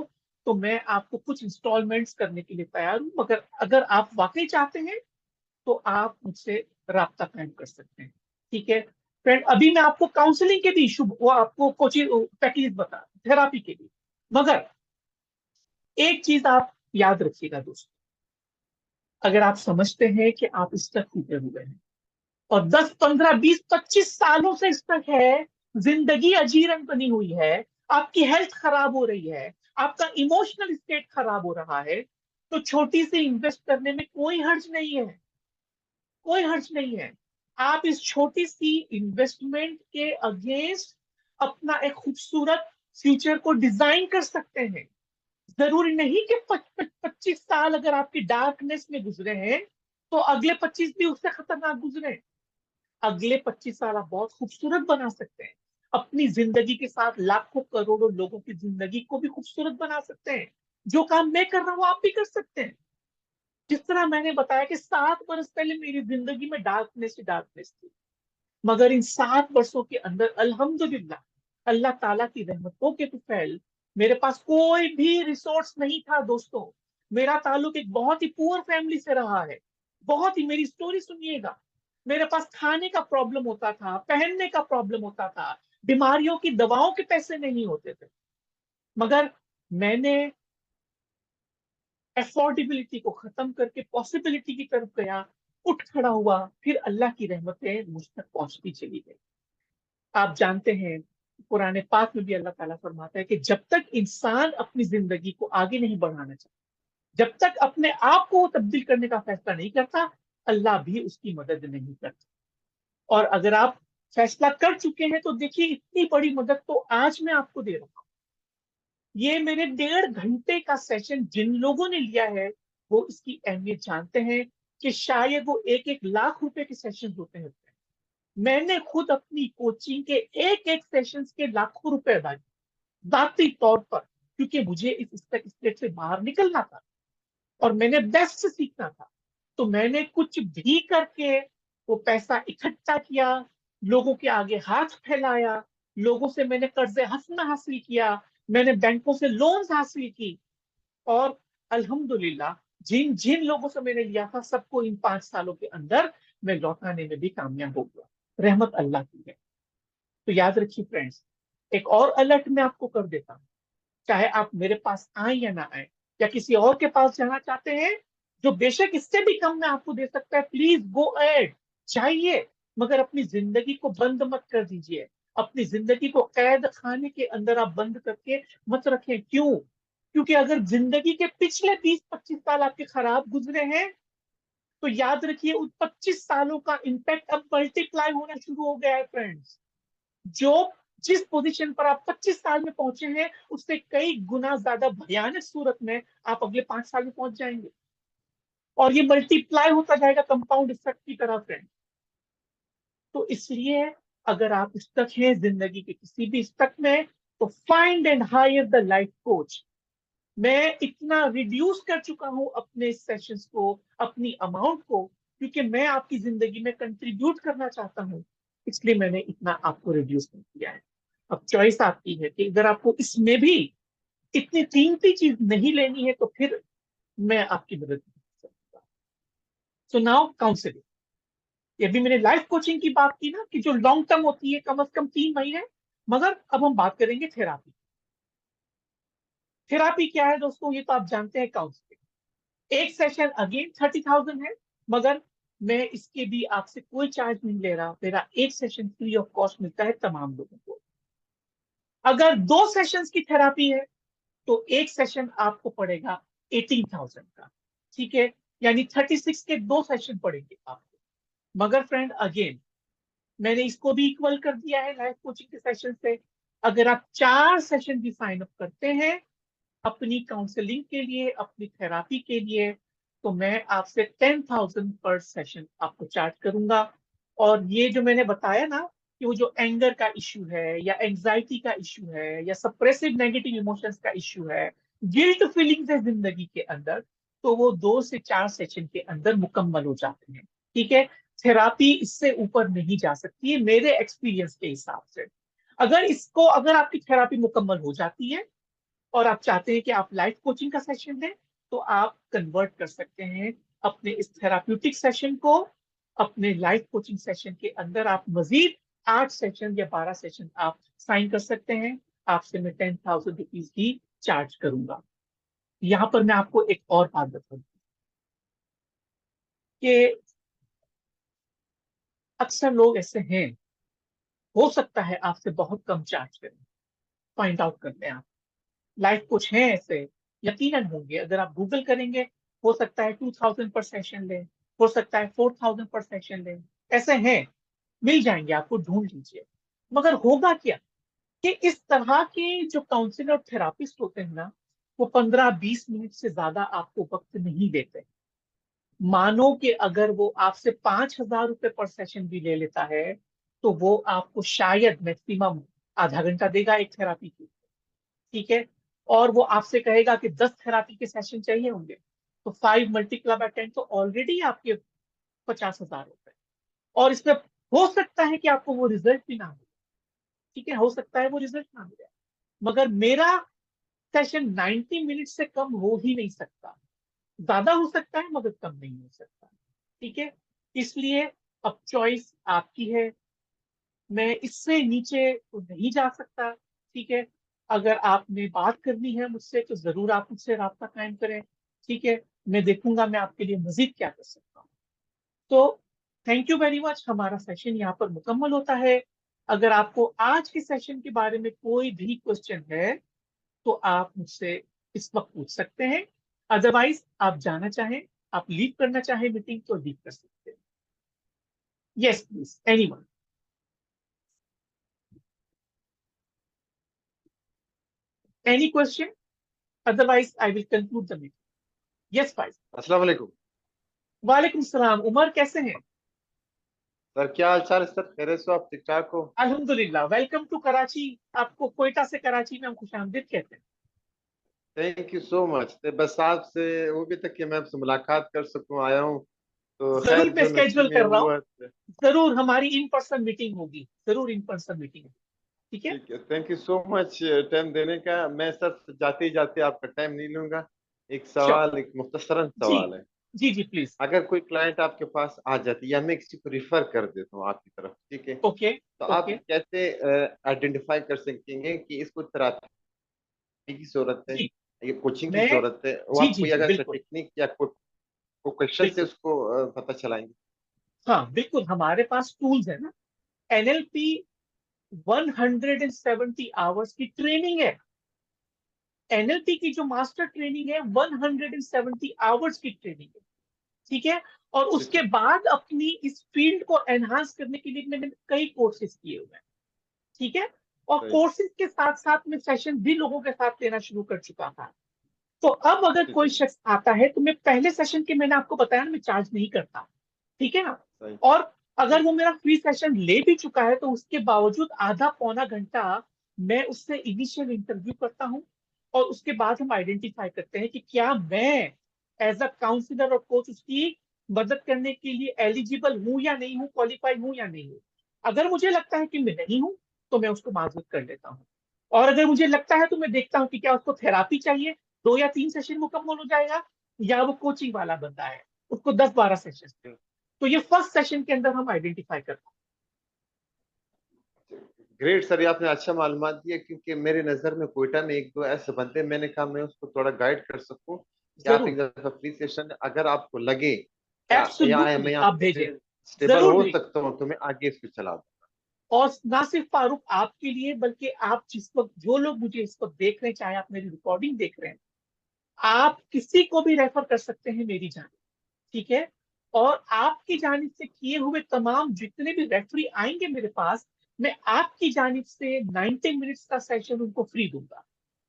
तो मैं आपको कुछ इंस्टॉलमेंट्स करने के लिए तैयार हूं, मगर अगर आप वाकई चाहते हैं तो आप मुझसे राब्ता कायम कर सकते हैं, ठीक है। फ्रेंड, अभी मैं आपको काउंसलिंग के भी इशू, वो आपको कोचिंग पैकेज बता थेरापी के लिए, मगर एक चीज आप याद रखिएगा दोस्तों, अगर आप समझते हैं कि आप इस तक टूटे हुए हैं और 10, 15, 20, 25 सालों से इस तक है, जिंदगी अजीरन बनी हुई है, आपकी हेल्थ खराब हो रही है, आपका इमोशनल स्टेट खराब हो रहा है, तो छोटी सी इन्वेस्ट करने में कोई हर्ज नहीं है, कोई हर्ज नहीं है। आप इस छोटी सी इन्वेस्टमेंट के अगेंस्ट अपना एक खूबसूरत फ्यूचर को डिजाइन कर सकते हैं। जरूरी नहीं कि 25 साल अगर आपकी डार्कनेस में गुजरे हैं तो अगले 25 भी उससे खतरनाक गुजरे। अगले 25 साल आप बहुत खूबसूरत बना सकते हैं, अपनी जिंदगी के साथ लाखों करोड़ों लोगों की जिंदगी को भी खूबसूरत बना सकते हैं। जो काम मैं कर रहा हूं आप भी कर सकते हैं। जिस तरह मैंने बताया कि 7 बरस पहले मेरी जिंदगी में डार्कनेस थी, मगर इन 7 वर्षों के अंदर अल्हम्दुलिल्लाह अल्लाह ताला की रहमतों के तुफैल मेरे पास कोई भी रिसोर्स नहीं था दोस्तों। मेरा ताल्लुक एक बहुत ही पुअर फैमिली से रहा है। बहुत ही, मेरी स्टोरी सुनिएगा। मेरे पास खाने का प्रॉब्लम होता था, पहनने का प्रॉब्लम होता था, बीमारियों की दवाओं के पैसे नहीं होते थे, मगर मैंने अफोर्डेबिलिटी को खत्म करके पॉसिबिलिटी की तरफ गया, उठ खड़ा हुआ, फिर अल्लाह की रहमतें मुझ तक पहुंचती चली गई। आप जानते हैं पुराने पाक में भी अल्लाह ताला फरमाता है कि जब तक इंसान अपनी जिंदगी को आगे नहीं बढ़ाना चाहता, जब तक अपने आप को तब्दील करने का फैसला नहीं करता, अल्लाह भी उसकी मदद नहीं करता। और अगर आप फैसला कर चुके हैं तो देखिए, इतनी बड़ी मदद तो आज मैं आपको दे रहा हूं। ये मेरे 1.5 घंटे का सेशन जिन लोगों ने लिया है वो इसकी अहमियत जानते हैं कि शायद वो 1-1 लाख रुपए के सेशन होते हैं। मैंने खुद अपनी कोचिंग के एक एक सेशंस के लाखों रुपए अदा किए जाती तौर पर, क्योंकि मुझे इस स्टेट से बाहर निकलना था और मैंने बेस्ट से सीखना था। तो मैंने कुछ भी करके वो पैसा इकट्ठा किया, लोगों के आगे हाथ फैलाया, लोगों से मैंने कर्जे हंसना हासिल किया, मैंने बैंकों से लोन्स हासिल की, और अल्हम्दुलिल्लाह जिन जिन लोगों से मैंने लिया था सबको इन 5 सालों के अंदर मैं लौटाने में भी कामयाब हो गया। रहमत अल्लाह की है। तो याद रखिए फ्रेंड्स, एक और अलर्ट मैं आपको कर देता हूँ। चाहे आप मेरे पास आए या ना आए, या किसी और के पास जाना चाहते हैं जो बेशक इससे भी कम में आपको दे सकता है, प्लीज गो एड, चाहिए, मगर अपनी जिंदगी को बंद मत कर दीजिए। अपनी जिंदगी को कैद खाने के अंदर आप बंद करके मत रखें। क्यों? क्योंकि अगर जिंदगी के पिछले 20-25 साल आपके खराब गुजरे हैं तो याद रखिए उन 25 सालों का इम्पैक्ट अब मल्टीप्लाई होना शुरू हो गया है फ्रेंड्स। जो जिस पोजीशन पर आप 25 साल में पहुंचे हैं उससे कई गुना ज्यादा भयानक सूरत में आप अगले 5 साल में पहुंच जाएंगे, और ये मल्टीप्लाई होता जाएगा कंपाउंड इफेक्ट की तरह फ्रेंड। तो इसलिए अगर आप स्टक हैं जिंदगी के किसी भी स्टक में, तो find and hire the life coach. मैं इतना रिड्यूस कर चुका हूं अपने सेशंस को, अपनी अमाउंट को, क्योंकि मैं आपकी जिंदगी में कंट्रीब्यूट करना चाहता हूं, इसलिए मैंने इतना आपको रिड्यूस कर दिया है। अब चॉइस आपकी है कि अगर आपको इसमें भी इतनी कीमती चीज नहीं लेनी है तो फिर मैं आपकी मदद नहीं कर सकता। So now counselling. ये भी मैंने लाइफ कोचिंग की बात की ना कि जो लॉन्ग टर्म होती है कम से कम 3 महीने, मगर अब हम बात करेंगे थेरापी। थेरापी क्या है दोस्तों? ये तो आप जानते हैं, काउंसलिंग। एक सेशन अगेन 30,000 है, मगर मैं इसके भी आपसे कोई चार्ज नहीं ले रहा। मेरा एक सेशन फ्री ऑफ कॉस्ट मिलता है तमाम लोगों को। अगर 2 सेशंस की थेरापी है तो एक सेशन आपको पड़ेगा 18,000 का, ठीक है? यानी 36 के 2 सेशन पड़ेंगे आपको। मगर फ्रेंड अगेन मैंने इसको भी इक्वल कर दिया है लाइफ कोचिंग के सेशन से। अगर आप 4 सेशन भी साइन अप करते हैं अपनी काउंसलिंग के लिए, अपनी थेरापी के लिए, तो मैं आपसे 10,000 पर सेशन आपको चार्ज करूंगा। और ये जो मैंने बताया ना कि वो जो एंगर का इश्यू है, या एंजाइटी का इश्यू है, या सप्रेसिव नेगेटिव इमोशंस का इश्यू है, गिल्ट फीलिंग्स है जिंदगी के अंदर, तो वो 2 से 4 सेशन के अंदर मुकम्मल हो जाते हैं, ठीक है? थेरापी इससे ऊपर नहीं जा सकती है मेरे एक्सपीरियंस के हिसाब से। अगर आपकी थेरापी मुकम्मल हो जाती है और आप चाहते हैं कि आप लाइफ कोचिंग का सेशन दें, तो आप कन्वर्ट कर सकते हैं अपने इस थेराप्यूटिक सेशन को अपने लाइफ कोचिंग सेशन के अंदर। आप मजीद 8 सेशन या 12 सेशन आप साइन कर सकते हैं। आपसे मैं 10,000 रुपीज ही चार्ज करूंगा। यहाँ पर मैं आपको एक और बात बताऊं कि अक्सर लोग ऐसे हैं, हो सकता है आपसे बहुत कम चार्ज करें, फाइंड आउट कर लें आप। लाइफ कोच हैं ऐसे, यकीनन होंगे। अगर आप गूगल करेंगे, हो सकता है 2000 पर सेशन लें, हो सकता है 4000 पर सेशन लें, ऐसे हैं, मिल जाएंगे आपको, ढूंढ लीजिए। मगर होगा क्या कि इस तरह के जो काउंसलर और थेरापिस्ट होते हैं ना, वो 15-20 मिनट से ज्यादा आपको वक्त नहीं देते। मानो कि अगर वो आपसे 5,000 रुपए पर सेशन भी ले लेता है, तो वो आपको शायद मैक्सिमम आधा घंटा देगा एक थेरापी की, ठीक है। और वो आपसे कहेगा कि 10 थेरापी के सेशन चाहिए होंगे, तो 5 मल्टीप्लाई बाय 10, तो ऑलरेडी आपके 50,000 रुपए। और इसमें हो सकता है कि आपको वो रिजल्ट भी ना मिले, ठीक है, हो सकता है वो रिजल्ट ना मिले। मगर मेरा सेशन 90 मिनट से कम हो ही नहीं सकता। ज्यादा हो सकता है मगर कम नहीं हो सकता, ठीक है। इसलिए अब चॉइस आपकी है, मैं इससे नीचे तो नहीं जा सकता, ठीक है। अगर आपने बात करनी है मुझसे तो जरूर आप मुझसे राब्ता कायम करें, ठीक है। मैं देखूंगा मैं आपके लिए मजीद क्या कर सकता हूँ। तो थैंक यू वेरी मच, हमारा सेशन यहाँ पर मुकम्मल होता है। अगर आपको आज के सेशन के बारे में कोई भी क्वेश्चन है तो आप मुझसे इस वक्त पूछ सकते हैं। अदरवाइज आप जाना चाहें, आप लीव करना चाहें मीटिंग, तो लीव कर सकते हैं। Yes please, anyone. Any question? Otherwise I will conclude the meeting. Yes Faiz. अस्सलाम वालेकुम वालेकुम सलाम। उमर कैसे हैं? सर, क्या हाल चाल है सर? खैरियत से हो आप? ठीक ठाक हो? अल्हम्दुलिल्लाह। Welcome to Karachi. आपको कोयटा से कराची में हम खुशामदीद कहते हैं। Thank you so much. तो बस आपसे वो भी तक कि मैं आपसे मुलाकात कर सकूं आया हूँ, तो जरूर खैर मैं जो स्केड्यूल नसीब में कर रहा हूँ। हुआ। जरूर हमारी इन पर्सन मीटिंग होगी, जरूर इन पर्सन मीटिंग, ठीक है। ठीक है, thank you so much time देने का। मैं सर जाते ही जाते आपका टाइम नहीं लूंगा। एक श्योर। सवाल, एक मुख्तसरन जी सवाल है। जी जी प्लीज। अगर कोई क्लाइंट आपके पास आ जाती है या मैं किसी को रिफर कर देता हूँ आपकी तरफ, ठीक है, ओके तो आप ओके। कैसे आइडेंटिफाई कर सकेंगे कि इसको थेरापी की जरूरत है, जी ये कोचिंग की मैं जरूरत है? वो जी आप जी कोई जी अगर बिल्कुल टेक्निक या वो क्वेश्चन से बिल्कुल। उसको पता चलाएंगे? हाँ बिल्कुल, हमारे पास टूल्स है ना। एनएलपी 170 आवर्स की ट्रेनिंग है। एनएलपी की जो मास्टर ट्रेनिंग है 170 आवर्स की ट्रेनिंग है, ठीक है। और ठीक उसके है। बाद अपनी इस फील्ड को एनहांस करने के लिए मैंने कई कोर्सेज किए हुए हैं, ठीक है। और सही। कोर्सेज के साथ साथ मैं सेशन भी लोगों के साथ लेना शुरू कर चुका था। तो अब अगर ठीक कोई है। शख्स आता है तो मैं पहले सेशन के, मैंने आपको बताया ना, मैं चार्ज नहीं करता, ठीक है ना। सही। और अगर सही। वो मेरा फ्री सेशन ले भी चुका है तो उसके बावजूद आधा पौना घंटा मैं उससे इनिशियल इंटरव्यू करता हूँ। और उसके बाद हम आइडेंटिफाई करते हैं कि क्या मैं एज अ काउंसलर और कोच उसकी मदद करने के लिए एलिजिबल हूं या नहीं हूं, क्वालिफाई हूं या नहीं हूं। अगर मुझे लगता है कि मैं नहीं हूं तो मैं उसको माजूद कर लेता हूँ। और अगर मुझे लगता है तो मैं देखता हूँ कि क्या उसको थेरापी चाहिए, 2 या 3 सेशन मुकम्मल हो जाएगा, या वो कोचिंग वाला बंदा है, उसको 10-12 सेशन। तो ये फर्स्ट सेशन के अंदर हम आइडेंटिफाई करते ग्रेट सर, ये आपने अच्छा मालूमात दिया, क्योंकि मेरे नज़र में कोयटा में एक दो ऐसे बंदे, मैंने कहा मैं उसको थोड़ा गाइड कर सकूं हैं। कि आप जरूर, एक दफा फ्री सेशन अगर आपको लगे क्या या मैं एब्सोल्युटली यहाँ आप भेजें, पे स्टेबल जरूर हो भेजें। सकता हूँ, तो मैं आगे इसको चला दूँ। और ना सिर्फ फारूक आपके लिए, बल्कि आप जिस वक्त, जो लोग मुझे इस वक्त देख रहे हैं, चाहे आप मेरी रिकॉर्डिंग देख रहे हैं, आप किसी को भी रेफर कर सकते हैं मेरी जानिब, ठीक है। और आपकी जानिब से किए हुए तमाम जितने भी रेफरी आएंगे मेरे पास, मैं आपकी जानिब से 90 मिनट्स का सेशन उनको फ्री दूंगा,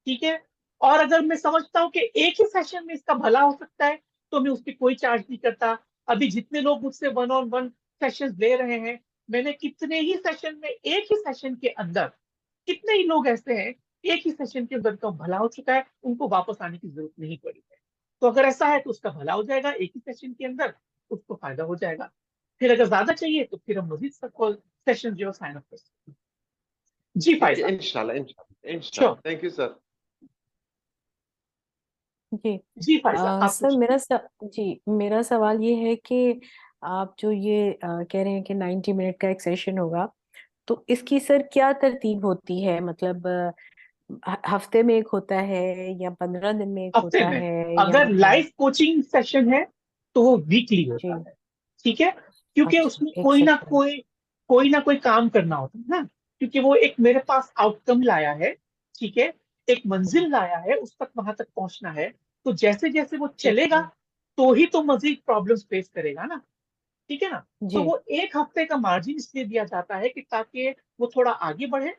ठीक है। और अगर मैं समझता हूं कि एक ही सेशन में इसका भला हो सकता है तो मैं उस पर कोई चार्ज नहीं करता। अभी जितने लोग मुझसे 1-on-1 सेशन ले रहे हैं, मैंने कितने ही सेशन में, एक ही सेशन के अंदर कितने ही लोग ऐसे हैं, एक ही सेशन के अंदर का भला हो चुका है, उनको वापस आने की जरूरत नहीं पड़ी है। तो अगर ऐसा है तो उसका भला हो जाएगा एक ही सेशन के अंदर, उसको फायदा हो जाएगा। फिर अगर ज्यादा चाहिए तो फिर हम मजीद सेशन जो साइन अप कर सकते हैं। जी ठीक है, फायजा। इंशाल्लाह इंशाल्लाह श्योर। इंशाल्लाह। Thank you sir. जी जी फायजा, आप सर, कुछ। जी मेरा सवाल ये है कि आप जो ये कह रहे हैं कि 90 मिनट का एक सेशन होगा, तो इसकी सर क्या तरतीब होती है? मतलब हफ्ते में एक होता है या 15 दिन में एक हफ्ते होता में है या अगर मतलब? लाइव कोचिंग सेशन है तो वो वीकली जी। होता है, ठीक है, क्योंकि अच्छा, उसमें एक सेशन। कोई ना कोई काम करना होता है ना, क्योंकि वो एक मेरे पास आउटकम लाया है, ठीक है, एक मंजिल लाया है, उस तक वहां तक पहुंचना है। तो जैसे जैसे वो ठीक चलेगा है। तो ही तो मजीद प्रॉब्लम्स फेस करेगा ना, ठीक है ना। तो जी। वो एक हफ्ते का मार्जिन इसलिए दिया जाता है कि ताकि वो थोड़ा आगे बढ़े,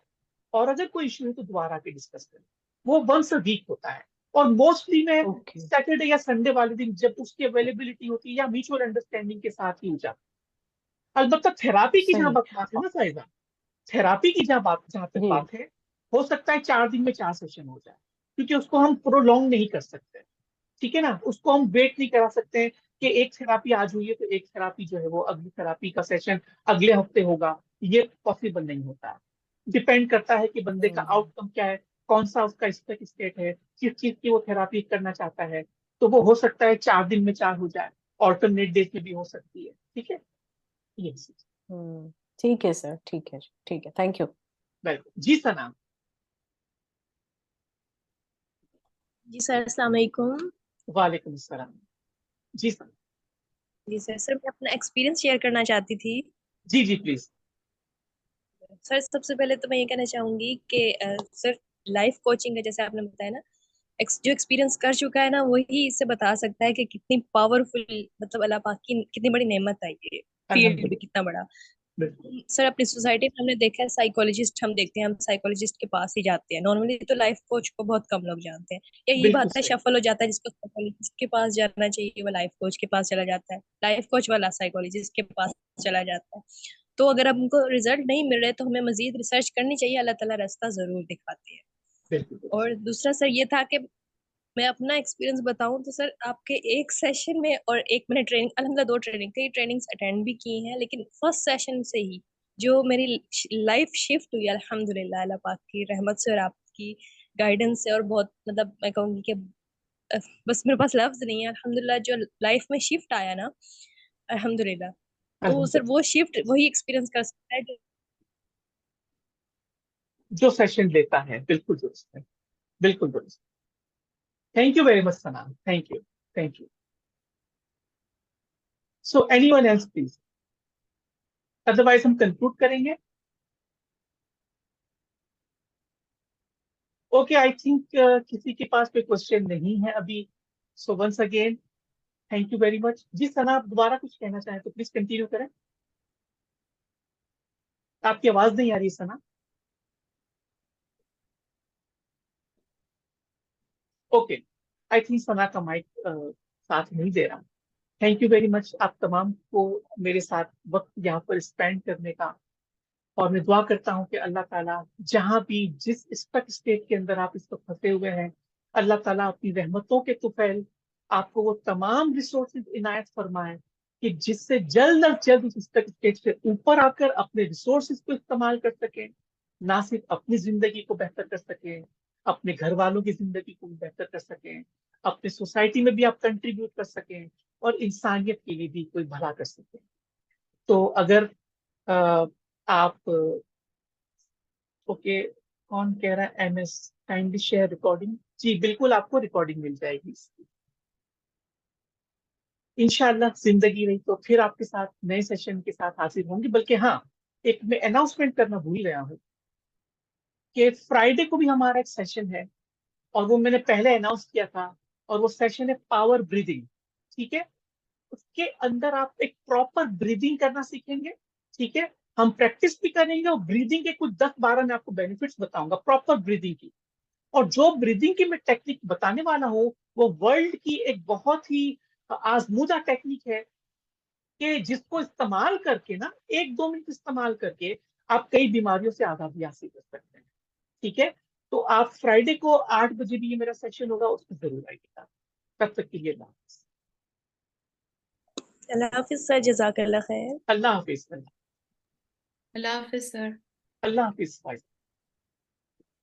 और अगर कोई इशू है तो दोबारा के डिस्कस करें। वो वंस अ वीक होता है, और मोस्टली मैं ओके। सैटरडे या संडे वाले दिन जब उसकी अवेलेबिलिटी होती है या म्यूचुअल अंडरस्टैंडिंग के साथ ही हो जाता है। अलबत्ता थेरापी की जहाँ सही। बात है ना साहिबा, थेरापी की जहाँ तक जी। बात है, हो सकता है 4 दिन में 4 सेशन हो जाए, क्योंकि उसको हम प्रोलॉन्ग नहीं कर सकते, ठीक है ना। उसको हम वेट नहीं करा सकते हैं कि एक थेरापी आज हुई है तो एक थेरापी जो है वो अगली थेरापी का सेशन अगले हफ्ते होगा, ये पॉसिबल नहीं होता है। डिपेंड करता है कि बंदे का हम्म। आउटकम क्या है, कौन सा उसका स्टेट है, किस चीज की वो थेरापी करना चाहता है। तो वो हो सकता है 4 दिन में 4 हो जाए, ऑल्टरनेट डेज में भी हो सकती है, ठीक है। यस, ठीक है सर, ठीक है, ठीक है, थैंक यू। वेलकम जी सना। जी सर, अस्सलाम वालेकुम। वालेकुम सलाम। जी सर। जी सर, मैं अपना एक्सपीरियंस शेयर करना चाहती थी। जी जी प्लीज। सर, सबसे पहले तो मैं ये कहना चाहूंगी कि सर, लाइफ कोचिंग है जैसे आपने बताया ना, जो एक्सपीरियंस कर चुका है ना वही इससे बता सकता है कि कितनी पावरफुल, मतलब अल्लाह पाक की कितनी बड़ी नेमत है ये फील्ड भी अल्हम्दुलिल्लाह। कितना बड़ा। बिल्कुल। सर, अपनी सोसाइटी में हमने देखा है साइकोलॉजिस्ट हम देखते हैं, हम साइकोलॉजिस्ट के पास ही जाते हैं नॉर्मली, तो लाइफ कोच को बहुत कम लोग जानते हैं। या यही बिल्कुल बात है, सही। शफल हो जाता है, जिसको साइकोलॉजिस्ट के पास जाना चाहिए वो लाइफ कोच के पास चला जाता है, लाइफ कोच वाला साइकोलॉजिस्ट के पास चला जाता है। तो अगर हमको रिजल्ट नहीं मिल रहे तो हमें मजीद रिसर्च करनी चाहिए, अल्लाह ताला रास्ता जरूर दिखाते हैं। बिल्कुल बिल्कुल। और दूसरा सर ये था कि मैं अपना एक्सपीरियंस बताऊं तो सर, आपके एक सेशन में और एक मैंने ट्रेनिंग, अल्हम्दुलिल्लाह 2 ट्रेनिंग, कई ट्रेनिंग्स अटेंड भी की हैं, लेकिन फर्स्ट सेशन से ही जो मेरी लाइफ शिफ्ट हुई अल्हम्दुलिल्लाह, अल्लाह पाक की रहमत से और आपकी गाइडेंस से, और बहुत मतलब मैं कहूँगी कि बस मेरे पास लफ्ज नहीं है, अल्हम्दुलिल्लाह जो लाइफ में शिफ्ट आया ना, अल्हम्दुलिल्लाह। तो सर अल्हम्दुलिल्लाह। वो शिफ्ट वही एक्सपीरियंस कर सकता है जो जो सेशन लेता है, बिल्कुल दुरुस्त है, बिल्कुल दुरुस्त। Thank you very much Sana, thank you, thank you. So anyone else please, otherwise हम कंक्लूड करेंगे। ओके, आई थिंक किसी के पास कोई क्वेश्चन नहीं है अभी। So once again thank you very much. जी सना, आप दोबारा कुछ कहना चाहें तो प्लीज कंटिन्यू करें। आपकी आवाज नहीं आ रही सना। ओके, आई थिंक सना का माइक साथ नहीं दे रहा। थैंक यू वेरी मच आप तमाम को मेरे साथ वक्त यहाँ पर स्पेंड करने का। और मैं दुआ करता हूँ कि अल्लाह ताला जहाँ भी जिस स्टक स्टेट के अंदर आप इस वक्त फंसे हुए हैं, अल्लाह ताला अपनी रहमतों के तुफैल आपको वो तमाम रिसोर्सेज इनायत फरमाए कि जिससे जल्द अज जल्द उस स्टक स्टेट से ऊपर आकर अपने रिसोर्सेज को इस्तेमाल कर सकें, ना सिर्फ अपनी जिंदगी को बेहतर कर सकें, अपने घर वालों की जिंदगी को भी बेहतर कर सकें, अपने सोसाइटी में भी आप कंट्रीब्यूट कर सकें, और इंसानियत के लिए भी कोई भला कर सकें। तो अगर अ, आप ओके, कौन कह रहा है एमएस काइंडली शेयर रिकॉर्डिंग। जी बिल्कुल, आपको रिकॉर्डिंग मिल जाएगी इसकी। इंशाल्लाह जिंदगी रही तो फिर आपके साथ नए सेशन के साथ हाजिर होंगे। बल्कि हाँ, एक मैं अनाउंसमेंट करना भूल गया हूँ कि फ्राइडे को भी हमारा एक सेशन है, और वो मैंने पहले अनाउंस किया था, और वो सेशन है पावर ब्रीदिंग, ठीक है। उसके अंदर आप एक प्रॉपर ब्रीदिंग करना सीखेंगे, ठीक है। हम प्रैक्टिस भी करेंगे, और ब्रीदिंग के कुछ 10-12 मैं आपको बेनिफिट्स बताऊंगा प्रॉपर ब्रीदिंग की। और जो ब्रीदिंग की मैं टेक्निक बताने वाला हूँ वो वर्ल्ड की एक बहुत ही आजमूदा टेक्निक है, कि जिसको इस्तेमाल करके ना 1-2 मिनट इस्तेमाल करके आप कई बीमारियों से आजादी हासिल कर सकते हैं, ठीक है। तो आप फ्राइडे को 8 बजे भी ये मेरा सेशन होगा, उसको जरूर आइएगा। तब तक के लिए अल्लाह हाफिज। अल्लाह हाफिज सर, जज़ाकल्लाह खैर। अल्लाह हाफिज। अल्लाह हाफिज सर। अल्लाह हाफिज।